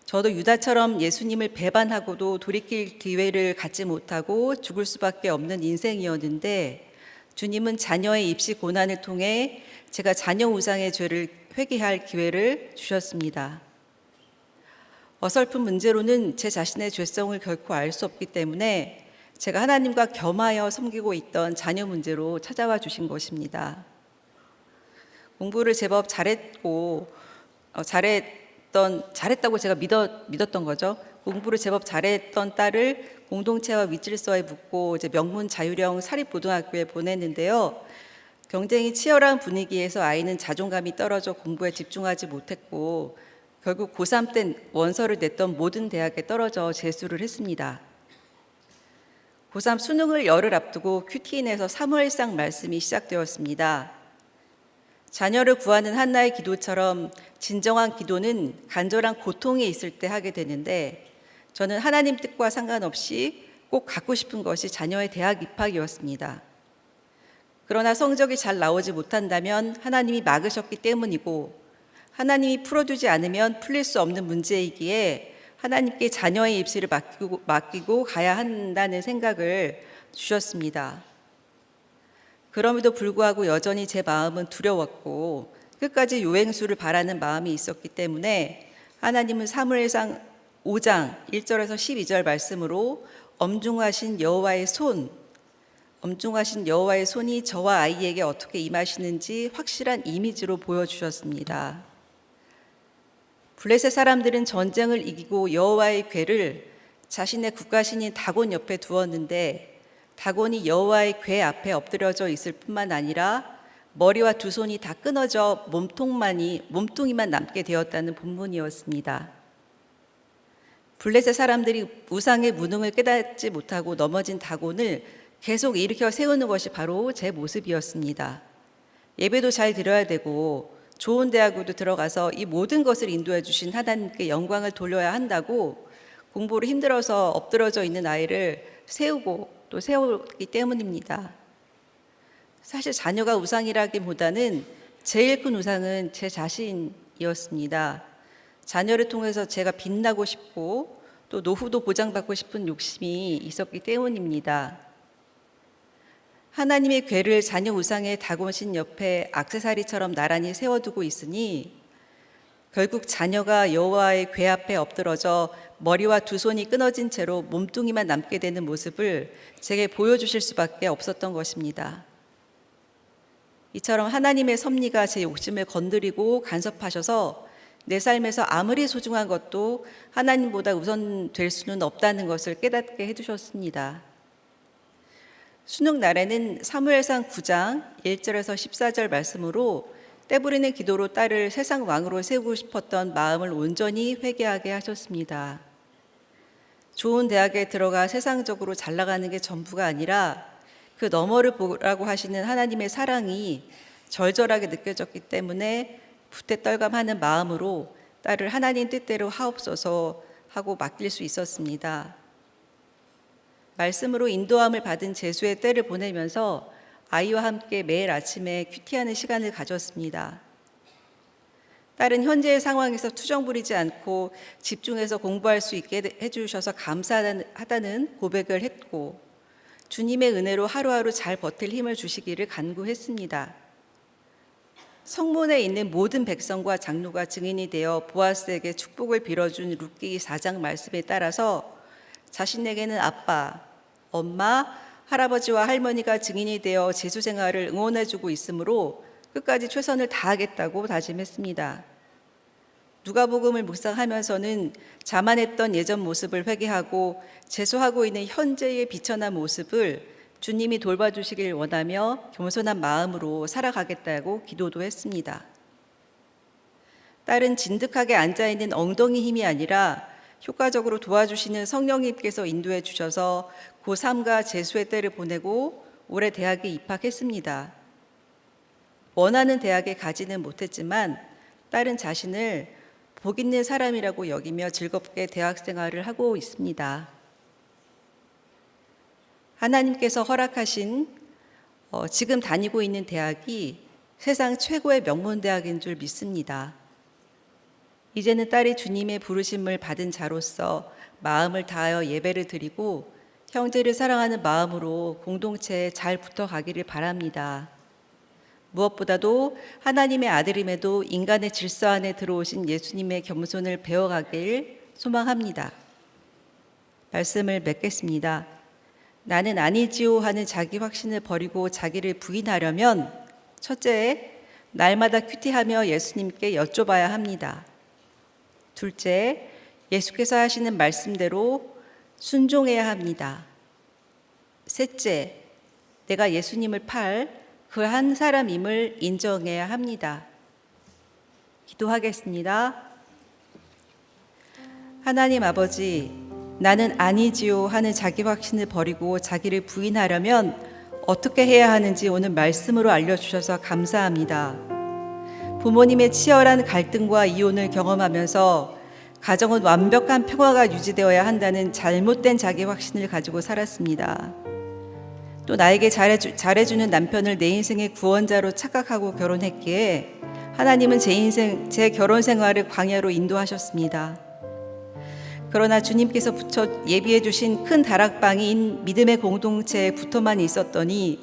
저도 유다처럼 예수님을 배반하고도 돌이킬 기회를 갖지 못하고 죽을 수밖에 없는 인생이었는데 주님은 자녀의 입시 고난을 통해 제가 자녀 우상의 죄를 회개할 기회를 주셨습니다. 어설픈 문제로는 제 자신의 죄성을 결코 알 수 없기 때문에 제가 하나님과 겸하여 섬기고 있던 자녀 문제로 찾아와 주신 것입니다. 공부를 제법 잘했고 잘했다고 제가 믿었던 거죠. 공부를 제법 잘했던 딸을 공동체와 윗질서에 묻고 이제 명문 자유형 사립고등학교에 보냈는데요. 경쟁이 치열한 분위기에서 아이는 자존감이 떨어져 공부에 집중하지 못했고 결국 고3 때 원서를 냈던 모든 대학에 떨어져 재수를 했습니다. 고3 수능을 열흘 앞두고 큐티인에서 사무엘상 말씀이 시작되었습니다. 자녀를 구하는 한나의 기도처럼 진정한 기도는 간절한 고통이 있을 때 하게 되는데 저는 하나님 뜻과 상관없이 꼭 갖고 싶은 것이 자녀의 대학 입학이었습니다. 그러나 성적이 잘 나오지 못한다면 하나님이 막으셨기 때문이고 하나님이 풀어주지 않으면 풀릴 수 없는 문제이기에 하나님께 자녀의 입시를 맡기고 가야 한다는 생각을 주셨습니다. 그럼에도 불구하고 여전히 제 마음은 두려웠고 끝까지 요행수를 바라는 마음이 있었기 때문에 하나님은 사무엘상 5장 1절에서 12절 말씀으로 엄중하신 여호와의 손, 엄중하신 여호와의 손이 저와 아이에게 어떻게 임하시는지 확실한 이미지로 보여주셨습니다. 블레셋 사람들은 전쟁을 이기고 여호와의 궤를 자신의 국가신인 다곤 옆에 두었는데 다곤이 여호와의 궤 앞에 엎드려져 있을 뿐만 아니라 머리와 두 손이 다 끊어져 몸뚱이만 남게 되었다는 본문이었습니다. 블레셋 사람들이 우상의 무능을 깨닫지 못하고 넘어진 다곤을 계속 일으켜 세우는 것이 바로 제 모습이었습니다. 예배도 잘 드려야 되고 좋은 대학으로 들어가서 이 모든 것을 인도해 주신 하나님께 영광을 돌려야 한다고 공부를 힘들어서 엎드러져 있는 아이를 세우고 또 세우기 때문입니다. 사실 자녀가 우상이라기보다는 제일 큰 우상은 제 자신이었습니다. 자녀를 통해서 제가 빛나고 싶고 또 노후도 보장받고 싶은 욕심이 있었기 때문입니다. 하나님의 궤를 자녀 우상의 다곤신 옆에 액세서리처럼 나란히 세워두고 있으니 결국 자녀가 여호와의 궤 앞에 엎드러져 머리와 두 손이 끊어진 채로 몸뚱이만 남게 되는 모습을 제게 보여주실 수밖에 없었던 것입니다. 이처럼 하나님의 섭리가 제 욕심을 건드리고 간섭하셔서 내 삶에서 아무리 소중한 것도 하나님보다 우선될 수는 없다는 것을 깨닫게 해주셨습니다. 수능 날에는 사무엘상 9장 1절에서 14절 말씀으로 떼부리는 기도로 딸을 세상 왕으로 세우고 싶었던 마음을 온전히 회개하게 하셨습니다. 좋은 대학에 들어가 세상적으로 잘 나가는 게 전부가 아니라 그 너머를 보라고 하시는 하나님의 사랑이 절절하게 느껴졌기 때문에 부태떨감하는 마음으로 딸을 하나님 뜻대로 하옵소서 하고 맡길 수 있었습니다. 말씀으로 인도함을 받은 제수의 때를 보내면서 아이와 함께 매일 아침에 큐티하는 시간을 가졌습니다. 딸은 현재의 상황에서 투정 부리지 않고 집중해서 공부할 수 있게 해주셔서 감사하다는 고백을 했고 주님의 은혜로 하루하루 잘 버틸 힘을 주시기를 간구했습니다. 성문에 있는 모든 백성과 장로가 증인이 되어 보아스에게 축복을 빌어준 룻기 4장 말씀에 따라서 자신에게는 아빠, 엄마, 할아버지와 할머니가 증인이 되어 제수 생활을 응원해주고 있으므로 끝까지 최선을 다하겠다고 다짐했습니다. 누가복음을 묵상하면서는 자만했던 예전 모습을 회개하고 제수하고 있는 현재의 비천한 모습을 주님이 돌봐주시길 원하며 겸손한 마음으로 살아가겠다고 기도도 했습니다. 딸은 진득하게 앉아있는 엉덩이 힘이 아니라 효과적으로 도와주시는 성령님께서 인도해 주셔서 고3과 재수의 때를 보내고 올해 대학에 입학했습니다. 원하는 대학에 가지는 못했지만 딸은 자신을 복 있는 사람이라고 여기며 즐겁게 대학 생활을 하고 있습니다. 하나님께서 허락하신 지금 다니고 있는 대학이 세상 최고의 명문대학인 줄 믿습니다. 이제는 딸이 주님의 부르심을 받은 자로서 마음을 다하여 예배를 드리고 형제를 사랑하는 마음으로 공동체에 잘 붙어가기를 바랍니다. 무엇보다도 하나님의 아들임에도 인간의 질서 안에 들어오신 예수님의 겸손을 배워가길 소망합니다. 말씀을 맺겠습니다. 나는 아니지요 하는 자기 확신을 버리고 자기를 부인하려면 첫째, 날마다 큐티하며 예수님께 여쭤봐야 합니다. 둘째, 예수께서 하시는 말씀대로 순종해야 합니다. 셋째, 내가 예수님을 팔 그 한 사람임을 인정해야 합니다. 기도하겠습니다. 하나님 아버지, 나는 아니지요 하는 자기 확신을 버리고 자기를 부인하려면 어떻게 해야 하는지 오늘 말씀으로 알려주셔서 감사합니다. 부모님의 치열한 갈등과 이혼을 경험하면서 가정은 완벽한 평화가 유지되어야 한다는 잘못된 자기 확신을 가지고 살았습니다. 또 나에게 잘해주는 남편을 내 인생의 구원자로 착각하고 결혼했기에 하나님은 제 결혼 생활을 광야로 인도하셨습니다. 그러나 주님께서 붙여 예비해 주신 큰 다락방인 믿음의 공동체에 붙어만 있었더니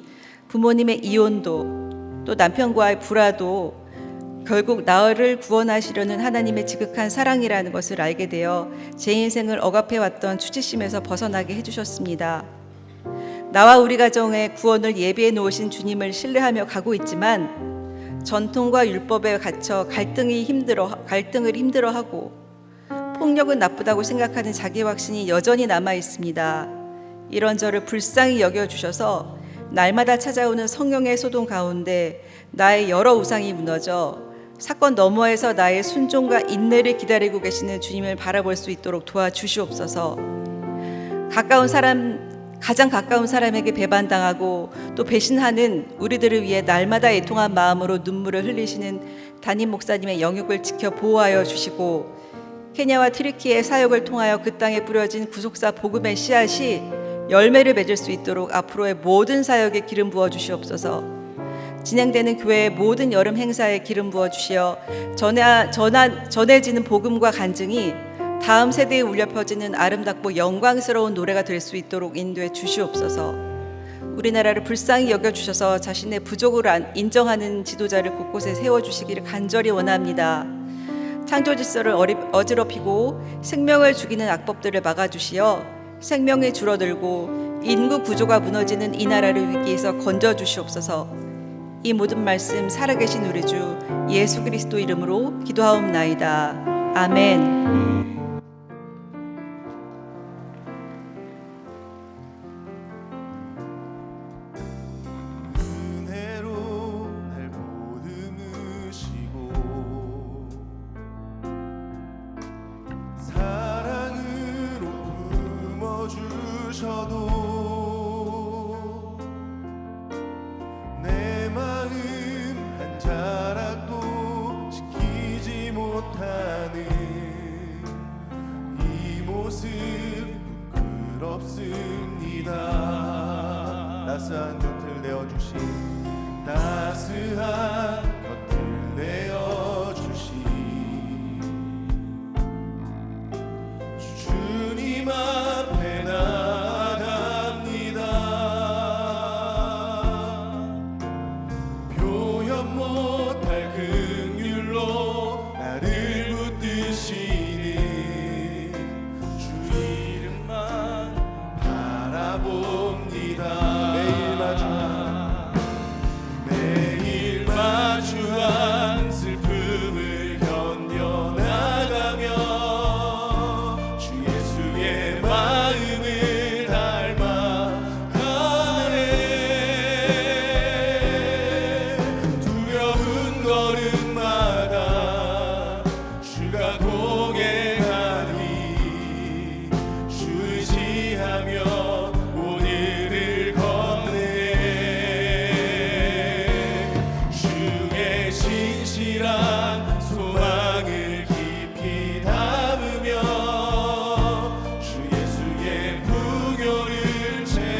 부모님의 이혼도 또 남편과의 불화도 결국 나를 구원하시려는 하나님의 지극한 사랑이라는 것을 알게 되어 제 인생을 억압해왔던 수치심에서 벗어나게 해주셨습니다. 나와 우리 가정의 구원을 예비해 놓으신 주님을 신뢰하며 가고 있지만 전통과 율법에 갇혀 갈등을 힘들어하고 폭력은 나쁘다고 생각하는 자기 확신이 여전히 남아 있습니다. 이런 저를 불쌍히 여겨 주셔서 날마다 찾아오는 성령의 소동 가운데 나의 여러 우상이 무너져 사건 너머에서 나의 순종과 인내를 기다리고 계시는 주님을 바라볼 수 있도록 도와주시옵소서. 가장 가까운 사람에게 배반당하고 또 배신하는 우리들을 위해 날마다 애통한 마음으로 눈물을 흘리시는 담임 목사님의 영역을 지켜 보호하여 주시고, 케냐와 트리키의 사역을 통하여 그 땅에 뿌려진 구속사 복음의 씨앗이 열매를 맺을 수 있도록 앞으로의 모든 사역에 기름 부어 주시옵소서. 진행되는 교회의 모든 여름 행사에 기름 부어 주시어 전해지는 복음과 간증이 다음 세대에 울려 퍼지는 아름답고 영광스러운 노래가 될 수 있도록 인도해 주시옵소서. 우리나라를 불쌍히 여겨주셔서 자신의 부족을 인정하는 지도자를 곳곳에 세워주시기를 간절히 원합니다. 창조 질서를 어지럽히고 생명을 죽이는 악법들을 막아주시어 생명이 줄어들고 인구 구조가 무너지는 이 나라를 위기에서 건져주시옵소서. 이 모든 말씀 살아계신 우리 주 예수 그리스도 이름으로 기도하옵나이다. 아멘. 내 마음 한 자락도 지키지 못하는 이 모습 부끄럽습니다. 따스한 곁을 내어주신 따스한 곁을 내어주신 주님 앞에 나갑니다. 표현 못할 긍휼로 나를 붙드시는 주 이름만 바라봅니다. 매일 마주한 슬픔을 견뎌나가며 주 예수의 마음을 닮아가네. 두려운 걸음마다 주가 동행하니 주 의지하며 오늘을 걷네. 주의 신실한 소망을 깊이 담으며 주 예수의 부교를 채워가네.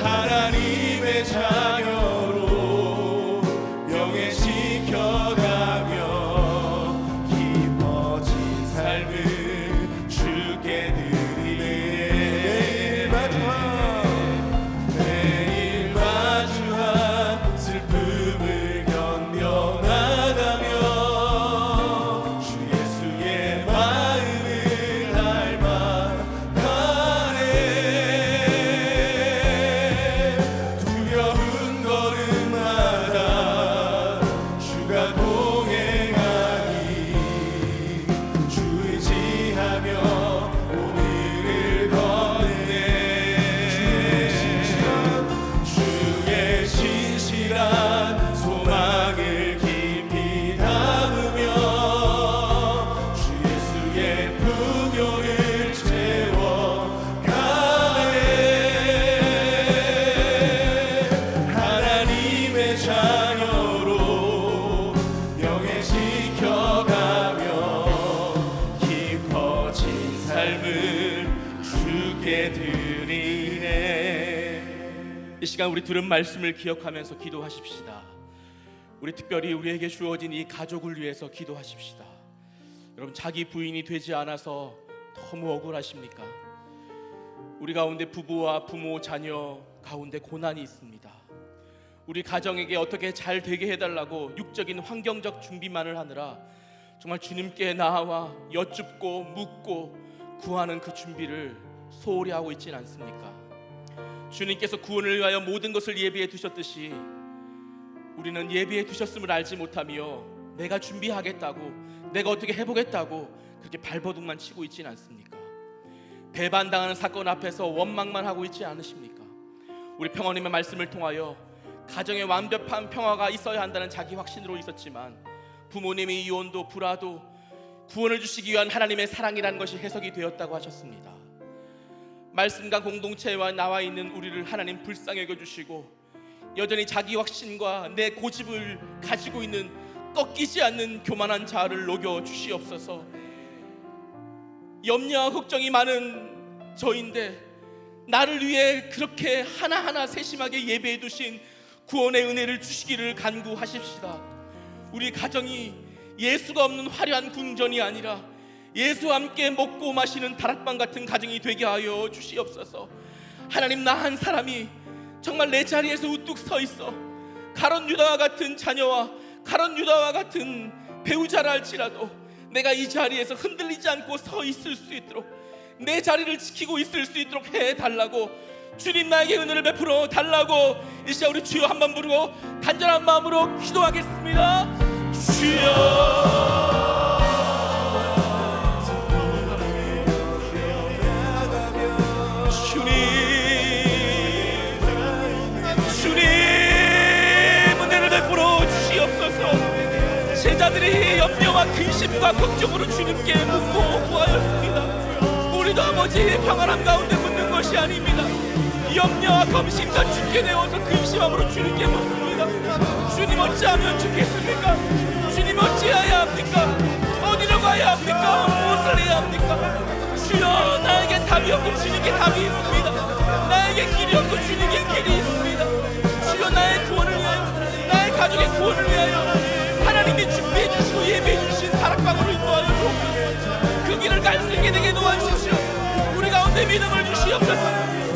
하나님의 자녀로 영예시켜가며 깊어진 삶을 주께 드리네. 매일 마주한 슬픔을 견뎌나가며 주 예수의 마음을 닮아가네. 두려운 걸음마다 주가 동행하니 주 의지하며 오늘을 걷네. 주의 신실한 소망을 깊이 담으며 주 예수의 부교를 채워가네. 하나님의 자녀로 영예시켜가며 깊어진 삶을 주께 드리네. 이 시간 우리 들은 말씀을 기억하면서 기도하십시다. 우리 특별히 우리에게 주어진 이 가족을 위해서 기도하십시다. 여러분, 자기 부인이 되지 않아서 너무 억울하십니까? 우리 가운데 부부와 부모, 자녀 가운데 고난이 있습니다. 우리 가정에게 어떻게 잘 되게 해달라고 육적인 환경적 준비만을 하느라 정말 주님께 나와 여쭙고 묻고 구하는 그 준비를 소홀히 하고 있지는 않습니까? 주님께서 구원을 위하여 모든 것을 예비해 두셨듯이 우리는 예비해 두셨음을 알지 못하며 내가 준비하겠다고, 내가 어떻게 해보겠다고 그렇게 발버둥만 치고 있지는 않습니까? 배반당하는 사건 앞에서 원망만 하고 있지 않으십니까? 우리 평화님의 말씀을 통하여 가정에 완벽한 평화가 있어야 한다는 자기 확신으로 있었지만 부모님의 이혼도 불화도 구원을 주시기 위한 하나님의 사랑이라는 것이 해석이 되었다고 하셨습니다. 말씀과 공동체와 나와 있는 우리를 하나님 불쌍히 여겨주시고 여전히 자기 확신과 내 고집을 가지고 있는 꺾이지 않는 교만한 자아를 녹여 주시옵소서. 염려와 걱정이 많은 저인데 나를 위해 그렇게 하나하나 세심하게 예배해 두신 구원의 은혜를 주시기를 간구하십시다. 우리 가정이 예수가 없는 화려한 궁전이 아니라 예수와 함께 먹고 마시는 다락방 같은 가정이 되게 하여 주시옵소서. 하나님, 나 한 사람이 정말 내 자리에서 우뚝 서 있어 가룟 유다와 같은 자녀와 가룟 유다와 같은 배우자라 할지라도 내가 이 자리에서 흔들리지 않고 서 있을 수 있도록 내 자리를 지키고 있을 수 있도록 해달라고 주님 나에게 은혜를 베풀어 달라고 이 시간 우리 주여 한번 부르고 간절한 마음으로 기도하겠습니다. 주여 제자들이 염려와 근심과 걱정으로 주님께 묻고 구하였습니다. 우리도 아버지 평안함 가운데 묻는 것이 아닙니다. 염려와 검심과 죽게 되어서 근심함으로 주님께 묻습니다. 주님 어찌하면 죽겠습니까? 주님 어찌해야 합니까? 어디로 가야 합니까? 무엇을 해야 합니까? 주여, 나에게 답이 없고 주님께 답이 있습니다. 나에게 길이 없고 주님께 길이 있습니다. 주여, 나의 구원을 위하여, 나의 가족의 구원을 위하여 하나님이 준비해 주시고 예배해 주신 다락방으로 인도하여 주옵소서. 그 길을 갈 수 있게 되게 도와주십시오. 우리 가운데 믿음을 주시옵소서.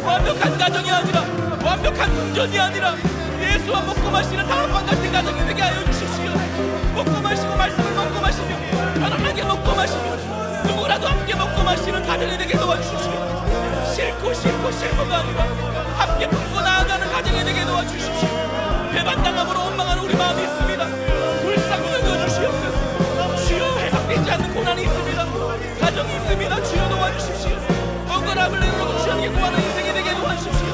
완벽한 가정이 아니라, 완벽한 궁전이 아니라 예수와 먹고 마시는 다락방 같은 가정이 되게 하여 주십시오. 먹고 마시고 말씀을 먹고 마시며 편안하게 먹고 마시며 누구라도 함께 먹고 마시는 가정이 되게 도와주십시오. 싫고가 아니라 함께 품고 나아가는 가정이 되게 도와주십시오. 배반당함으로 원망하는 우리 마음이 있습니다. 불쌍히 여겨주시옵소서. 주여, 해석되지 않는 고난이 있습니다. 가정이 있습니다. 주여 도와주십시오. 억울함을 내놓고 주님께 구하는 인생이 되게 도와주십시오.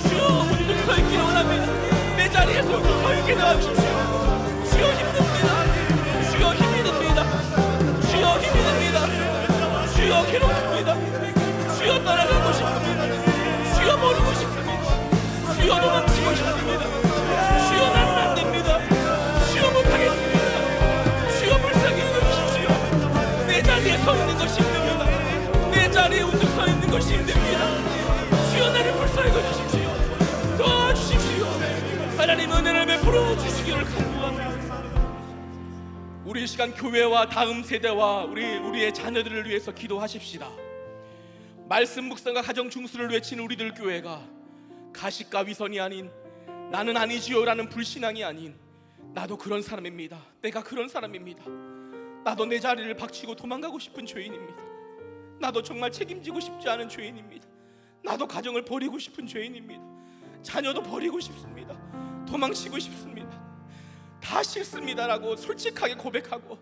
주여, 우리도 서 있기를 원합니다. 내 자리에서 우리도 서 있게 도와주십시오. 주여, 힘듭니다. 주여, 힘이 듭니다. 주여, 힘이 듭니다. 주여, 괴롭습니다. 주여, 떠나가고 싶습니다. 주여, 모르고 싶습니다. 주여, 도망치고 싶습니다. 주여, 나는 안 됩니다. 주여, 못하겠습니다. 주여, 불쌍히 여겨주십시오. 내 자리에 서 있는 것이 힘듭니다. 내 자리에 우뚝 서 있는 것이 힘듭니다. 주여, 나를 불쌍히 여겨주십시오. 도와주십시오. 하나님 은혜를 베풀어 주시기를 간구합니다. 우리 이 시간 교회와 다음 세대와 우리의 자녀들을 위해서 기도하십시다. 말씀 묵상과 가정 중수를 외치는 우리들 교회가 가식과 위선이 아닌, 나는 아니지요라는 불신앙이 아닌, 나도 그런 사람입니다. 내가 그런 사람입니다. 나도 내 자리를 박치고 도망가고 싶은 죄인입니다. 나도 정말 책임지고 싶지 않은 죄인입니다. 나도 가정을 버리고 싶은 죄인입니다. 자녀도 버리고 싶습니다. 도망치고 싶습니다. 다 싫습니다라고 솔직하게 고백하고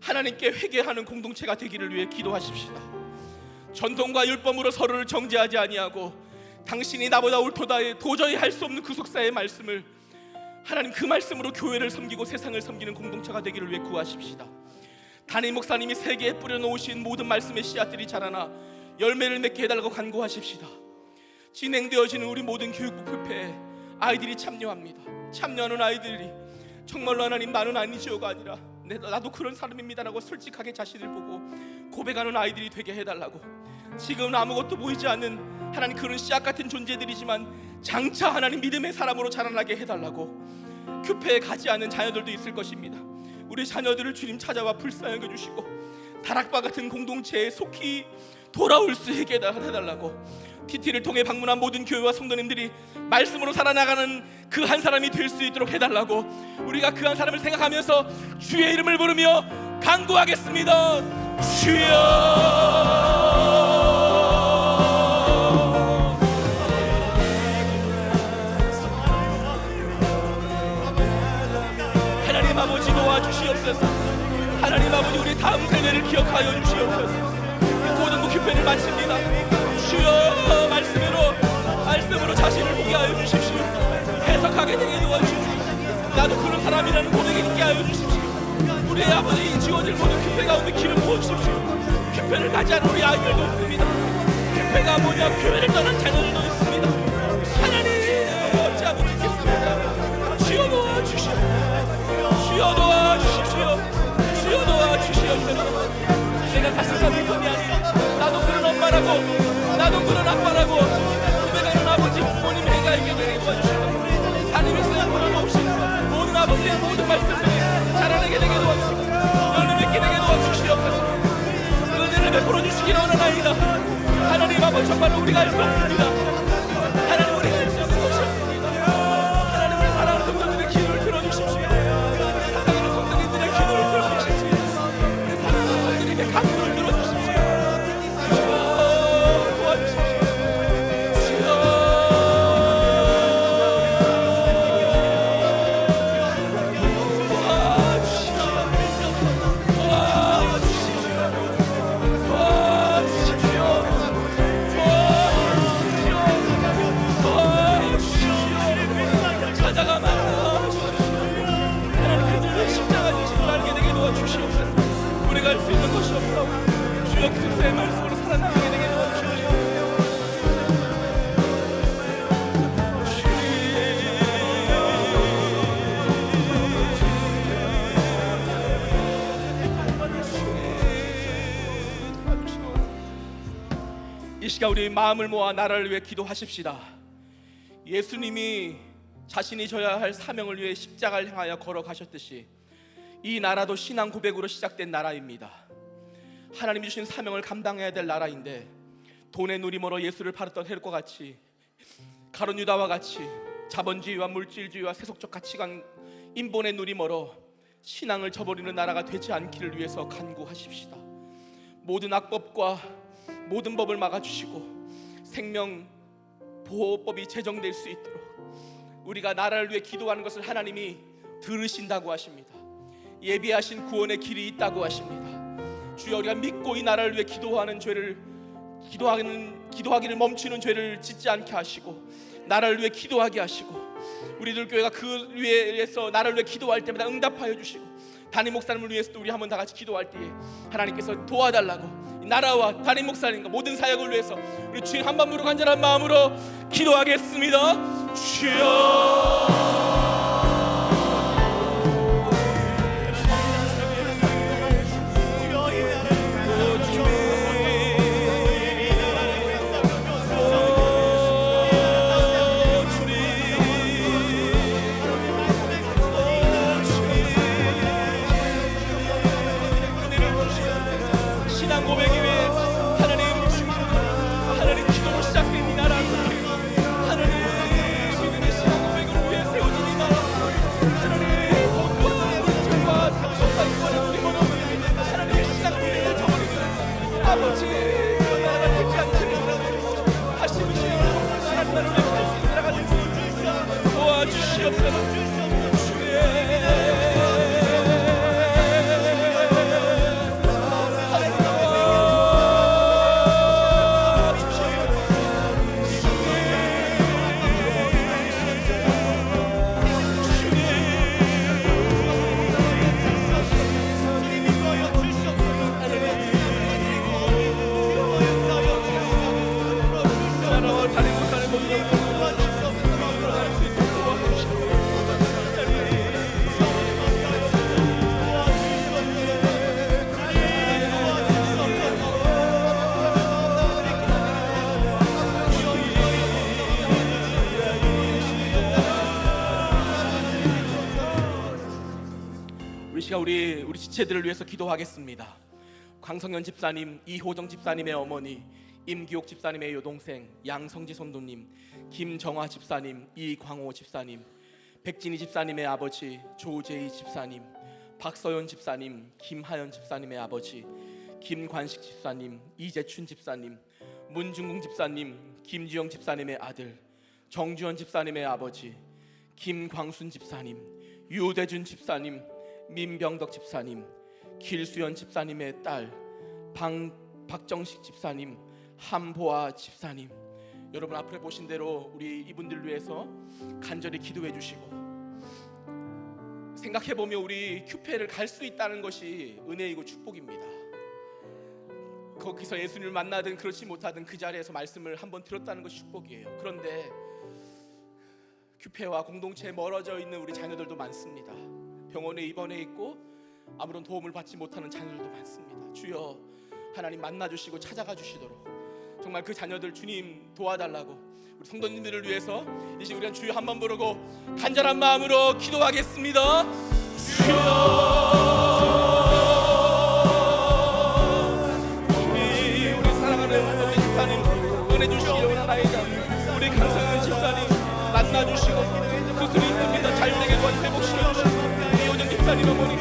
하나님께 회개하는 공동체가 되기를 위해 기도하십시다. 전통과 율법으로 서로를 정죄하지 아니하고 당신이 나보다 옳도다에 도저히 할 수 없는 구속사의 말씀을 하나님 그 말씀으로 교회를 섬기고 세상을 섬기는 공동체가 되기를 위해 구하십시다. 담임 목사님이 세계에 뿌려놓으신 모든 말씀의 씨앗들이 자라나 열매를 맺게 해달라고 간구하십시다. 진행되어지는 우리 모든 교육부 협회에 아이들이 참여합니다. 참여하는 아이들이 정말로 하나님, 나는 아니지요가 아니라 나도 그런 사람입니다라고 솔직하게 자신을 보고 고백하는 아이들이 되게 해달라고, 지금은 아무것도 보이지 않는 하나님 그런 씨앗 같은 존재들이지만 장차 하나님 믿음의 사람으로 자라나게 해달라고, 교회에 가지 않은 자녀들도 있을 것입니다. 우리 자녀들을 주님 찾아와 불쌍히 여겨주시고 다락방 같은 공동체에 속히 돌아올 수 있게 해달라고, TT를 통해 방문한 모든 교회와 성도님들이 말씀으로 살아나가는 그 한 사람이 될 수 있도록 해달라고, 우리가 그 한 사람을 생각하면서 주의 이름을 부르며 간구하겠습니다. 주여. 주시옵소서. 하나님 아버지, 우리 다음 세대를 기억하여 주시옵소서. 고등부 집회를 마칩니다. 주여, 말씀으로 자신을 보게 하여 주십시오. 해석하게 되게 도와주십시오. 나도 그런 사람이라는 고백이 있게 하여 주십시오. 우리 아버지 주어질 모든 집회 가운데 기름 부어주십시오. 집회를 가지 않은 우리 아이들도 있습니다. 집회가 뭐냐, 교회를 떠난 자녀들도 있습니다. 하나님, 어찌하면 좋겠습니까? 주여 도와주시오. 주여 도와주십시오. 주여 도와주시옵소서. 내가 가슴과 미소이 아니라 나도 그런 엄마라고, 나도 그런 아빠라고 고백하는 아버지 부모님 해가 있게 되게 도와주시옵소서. 하나님의 쓰임을 없이 모든 아버지의 모든 말씀들이 자라나게 되게 도와주시옵소서. 열매 맺게 되게 도와주시옵소서. 은혜를 베풀어 주시기를 원하나이다. 하나님 아버지, 정말로 우리가 할 수 없습니다. 하나님, 우리가 할 수 없는 것이 없습니다. 하나님, 우리 사랑하는 성도들의 기도를 들어주십시오. 사랑하는 성도님들의 기도를 들어주십시오. 우리 사랑하는 성도님의 간구를 들어주십시오. 도와주십시오. 우리가 할 수 있는 것이 없어. 주여, 그리스도의 말씀으로 살아나가게 되게 도와주시옵소서. 이 시간 우리 마음을 모아 나라를 위해 기도하십시다. 예수님이 자신이 져야 할 사명을 위해 십자가를 향하여 걸어가셨듯이 이 나라도 신앙 고백으로 시작된 나라입니다. 하나님이 주신 사명을 감당해야 될 나라인데, 돈의 누리머러 예수를 팔았던 헤롯과 같이, 가룟 유다와 같이 자본주의와 물질주의와 세속적 가치관 인본의 누리머러 신앙을 저버리는 나라가 되지 않기를 위해서 간구하십시다. 모든 악법과 모든 법을 막아주시고 생명보호법이 제정될 수 있도록 우리가 나라를 위해 기도하는 것을 하나님이 들으신다고 하십니다. 예비하신 구원의 길이 있다고 하십니다. 주여, 우리가 믿고 이 나라를 위해 기도하기를 멈추는 죄를 짓지 않게 하시고 나라를 위해 기도하게 하시고, 우리들 교회가 그 위해서 나라를 위해 기도할 때마다 응답하여 주시고, 담임 목사님을 위해서도 우리 한번 다 같이 기도할 때에 하나님께서 도와달라고, 이 나라와 담임 목사님과 모든 사역을 위해서 우리 주인 한반무로 간절한 마음으로 기도하겠습니다. 주여, 아버지, 그 나라가 되지 않기를 다시 하나님 나라를 위해 갈 수 있는 나라가 될 수 있도록 도와주시옵소서. 우리 지체들을 위해서 기도하겠습니다. 광성현 집사님, 이호정 집사님의 어머니, 임기옥 집사님의 여동생 양성지 선도님, 김정화 집사님, 이광호 집사님, 백진희 집사님의 아버지 조재희 집사님, 박서연 집사님, 김하연 집사님의 아버지, 김관식 집사님, 이재춘 집사님, 문중궁 집사님, 김주영 집사님의 아들, 정주현 집사님의 아버지, 김광순 집사님, 유대준 집사님, 민병덕 집사님, 길수연 집사님의 딸 박정식 집사님, 한보아 집사님, 여러분 앞에 보신 대로 우리 이분들 위해서 간절히 기도해 주시고, 생각해보면 우리 큐페를 갈 수 있다는 것이 은혜이고 축복입니다. 거기서 예수님을 만나든 그렇지 못하든 그 자리에서 말씀을 한번 들었다는 것이 축복이에요. 그런데 큐페와 공동체에 멀어져 있는 우리 자녀들도 많습니다. 병원에 입원해 있고 아무런 도움을 받지 못하는 자녀들도 많습니다. 주여 하나님 만나주시고 찾아가 주시도록 정말 그 자녀들 주님 도와달라고 우리 성도님들을 위해서 이제 우리가 주여 한번 부르고 간절한 마음으로 기도하겠습니다. 주여, 우리 사랑하는 우리 집사님 은혜 주시기 원하나이다. 우리 강성은 집사님 만나주시고 수술이 있습니다. 잘 되게 도와주시고 회복시켜주시고, 우리 요정 집사님 어머니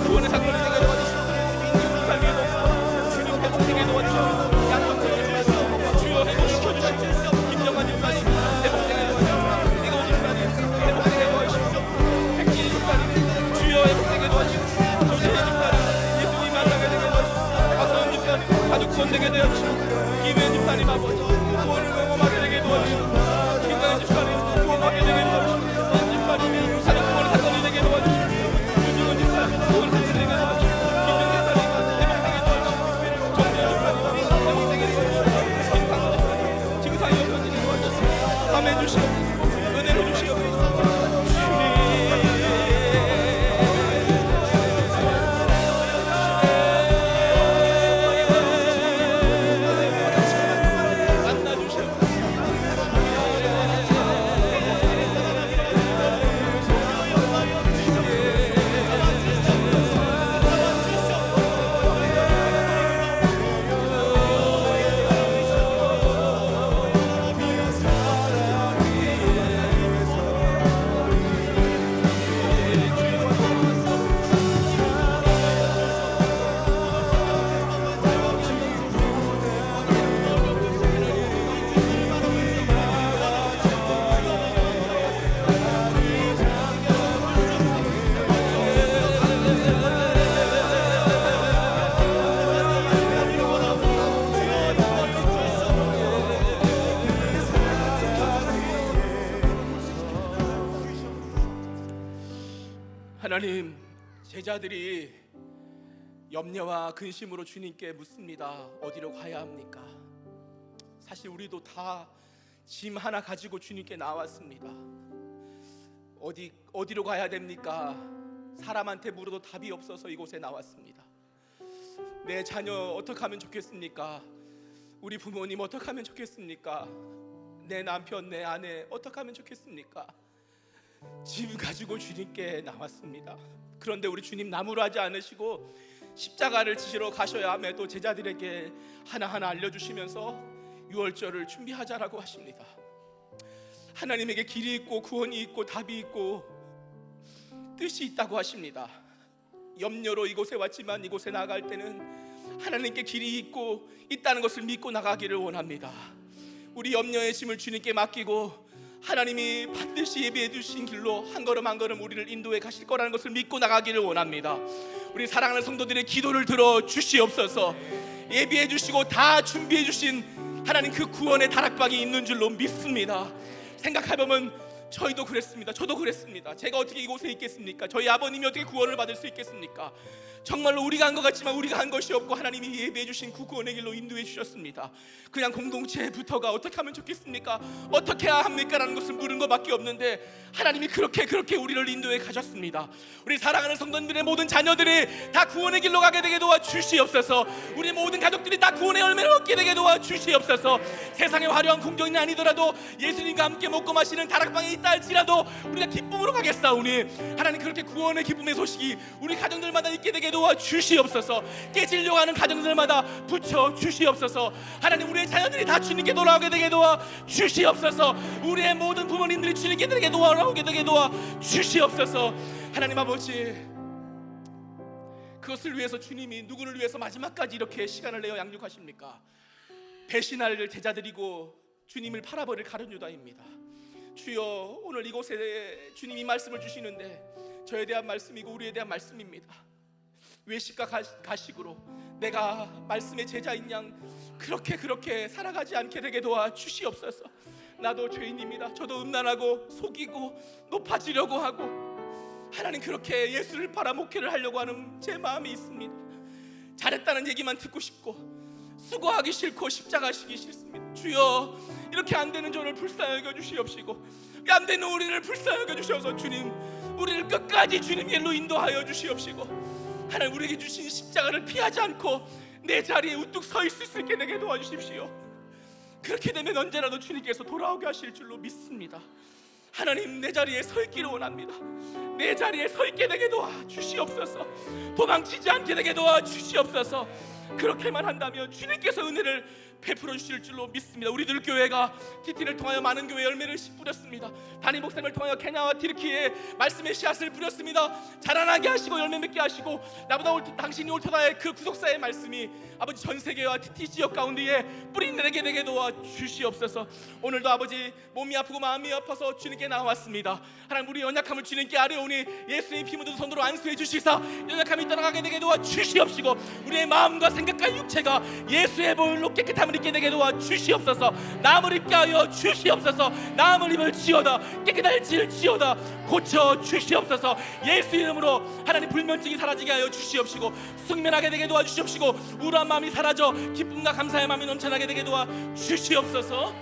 구원의 사건이 되게 도와주시고, 민규 집사님도 주님 회복되게 도와주시고, 주여 회복시켜주시고, 김정환 집사님 회복되게 도와주시고, 이거원 집사님 회복되게 도와주시고, 백진희 집사님 주여 회복되게 도와주시고, 조세희 집사님 예수님 만나게 되게 도와주시고, 박서은 집사님 가족 구원되게 도와주시고, 김혜연 집사님 아버지 구원을 경험하게 되게 도와주시고, 김가연 집사님 구원하게 되게 도와주시고, 연 집사님이 가족 구원의 사건이 되게 도와주시고, 윤중원 집사님 구원의 사건이 되게 도와주시고, 김정 집사님 회복되게 도와주시고, 정재현 집사님 회복되게 도와주시고, 징상이 없어지게 도와주시고, 감해 주시고 은혜로 주시고, 하나님, 제자들이 염려와 근심으로 주님께 묻습니다. 어디로 가야 합니까? 사실 우리도 다 짐 하나 가지고 주님께 나왔습니다. 어디로 가야 됩니까? 사람한테 물어도 답이 없어서 이곳에 나왔습니다. 내 자녀 어떻게 하면 좋겠습니까? 우리 부모님 어떻게 하면 좋겠습니까? 내 남편, 내 아내 어떻게 하면 좋겠습니까? 짐 가지고 주님께 나왔습니다. 그런데 우리 주님 나무라지 않으시고 십자가를 지시러 가셔야 함에도 제자들에게 하나하나 알려주시면서 유월절을 준비하자라고 하십니다. 하나님에게 길이 있고 구원이 있고 답이 있고 뜻이 있다고 하십니다. 염려로 이곳에 왔지만 이곳에 나아갈 때는 하나님께 길이 있고 있다는 것을 믿고 나가기를 원합니다. 우리 염려의 짐을 주님께 맡기고 하나님이 반드시 예비해 주신 길로 한 걸음 한 걸음 우리를 인도해 가실 거라는 것을 믿고 나가기를 원합니다. 우리 사랑하는 성도들의 기도를 들어 주시옵소서. 예비해 주시고 다 준비해 주신 하나님 그 구원의 다락방이 있는 줄로 믿습니다. 생각해보면 저희도 그랬습니다. 저도 그랬습니다. 제가 어떻게 이곳에 있겠습니까? 저희 아버님이 어떻게 구원을 받을 수 있겠습니까? 정말로 우리가 한 것 같지만 우리가 한 것이 없고 하나님이 예비해 주신 그 구원의 길로 인도해 주셨습니다. 그냥 공동체부터가 어떻게 하면 좋겠습니까? 어떻게 해야 합니까? 라는 것을 물은 것밖에 없는데 하나님이 그렇게 우리를 인도해 가셨습니다. 우리 사랑하는 성도님들의 모든 자녀들이 다 구원의 길로 가게 되게 도와주시옵소서. 우리 모든 가족들이 다 구원의 열매를 얻게 되게 도와주시옵소서. 세상의 화려한 궁정이 아니더라도 예수님과 함께 먹고 마시는 다락방에 있다 할지라도 우리가 기쁨으로 가겠사오니 하나님 그렇게 구원의 기쁨의 소식이 우리 가정들마다 있게 되게 도와주시옵소서. 깨지려고 하는 가정들마다 붙여주시옵소서. 하나님 우리의 자녀들이 다 주님께 돌아오게 되게 도와주시옵소서. 우리의 모든 부모님들이 주님께 되게 돌아오게 되게 도와주시옵소서. 하나님 아버지, 그것을 위해서 주님이 누구를 위해서 마지막까지 이렇게 시간을 내어 양육하십니까? 배신할 제자들이고 주님을 팔아버릴 가룟 유다입니다. 주여, 오늘 이곳에 주님이 말씀을 주시는데 저에 대한 말씀이고 우리에 대한 말씀입니다. 외식과 가식으로 내가 말씀의 제자인 양 그렇게 살아가지 않게 되게 도와 주시옵소서. 나도 죄인입니다. 저도 음란하고 속이고 높아지려고 하고 하나님 그렇게 예수를 팔아 목회를 하려고 하는 제 마음이 있습니다. 잘했다는 얘기만 듣고 싶고 수고하기 싫고 십자가 지기 싫습니다. 주여, 이렇게 안 되는 저를 불쌍히 여겨 주시옵시고 안 되는 우리를 불쌍히 여겨 주셔서 주님, 우리를 끝까지 주님의 일로 인도하여 주시옵시고 하나님 우리에게 주신 십자가를 피하지 않고 내 자리에 우뚝 서 있을 수 있게 되게 도와주십시오. 그렇게 되면 언제라도 주님께서 돌아오게 하실 줄로 믿습니다. 하나님, 내 자리에 서 있기를 원합니다. 내 자리에 서 있게 되게 도와주시옵소서. 도망치지 않게 되게 도와주시옵소서. 그렇게만 한다면 주님께서 은혜를 베풀어 주실 줄로 믿습니다. 우리들 교회가 TT를 통하여 많은 교회 열매를 뿌렸습니다. 담임 목사님을 통하여 케냐와 튀르키에 말씀의 씨앗을 뿌렸습니다. 자라나게 하시고 열매 맺게 하시고 나보다 당신이 옳다의 그 구속사의 말씀이 아버지 전 세계와 TT 지역 가운데에 뿌리 내게 되게 도와 주시옵소서. 오늘도 아버지 몸이 아프고 마음이 아파서 주님께 나왔습니다. 하나님, 우리 연약함을 주님께 아뢰오니 예수의 피 묻은 손으로 안수해 주시사 연약함이 떠나가게 되게 도와 주시옵시고 우리의 마음과 생각과 육체가 예수의 보혈로 깨끗함을 입게 되게 도와 주시옵소서. 나음을 입게 하여 주시옵소서. 나음을 입을지어다 깨끗할지어다 고쳐 주시옵소서. 예수 이름으로 하나님 불면증이 사라지게 하여 주시옵시고 숙면하게 되게 도와 주시옵시고 우울한 마음이 사라져 기쁨과 감사의 마음이 넘쳐나게 되게 도와 주시옵소서.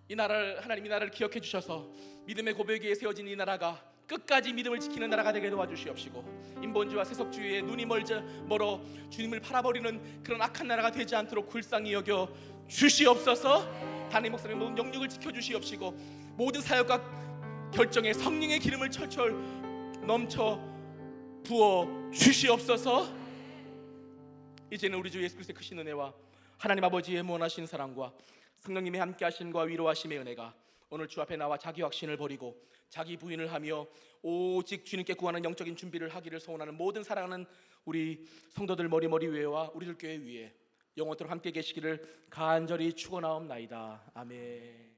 이 나라를, 하나님 이 나라를 기억해 주셔서 믿음의 고백 위에 세워진 이 나라가 끝까지 믿음을 지키는 나라가 되게 도와주시옵시고 인본주의와 세속주의에 눈이 멀어 주님을 팔아버리는 그런 악한 나라가 되지 않도록 불쌍히 여겨 주시옵소서. 담임 목사님 모든 영역을 지켜주시옵시고 모든 사역과 결정에 성령의 기름을 철철 넘쳐 부어 주시옵소서. 이제는 우리 주 예수 그리스도의 크신 은혜와 하나님 아버지의 무한하신 사랑과 성령님의 함께 하심과 위로하심의 은혜가 오늘 주 앞에 나와 자기 확신을 버리고 자기 부인을 하며 오직 주님께 구하는 영적인 준비를 하기를 소원하는 모든 사랑하는 우리 성도들 머리 위에와 우리들 교회 위에 영원토록 함께 계시기를 간절히 축원하옵나이다. 아멘.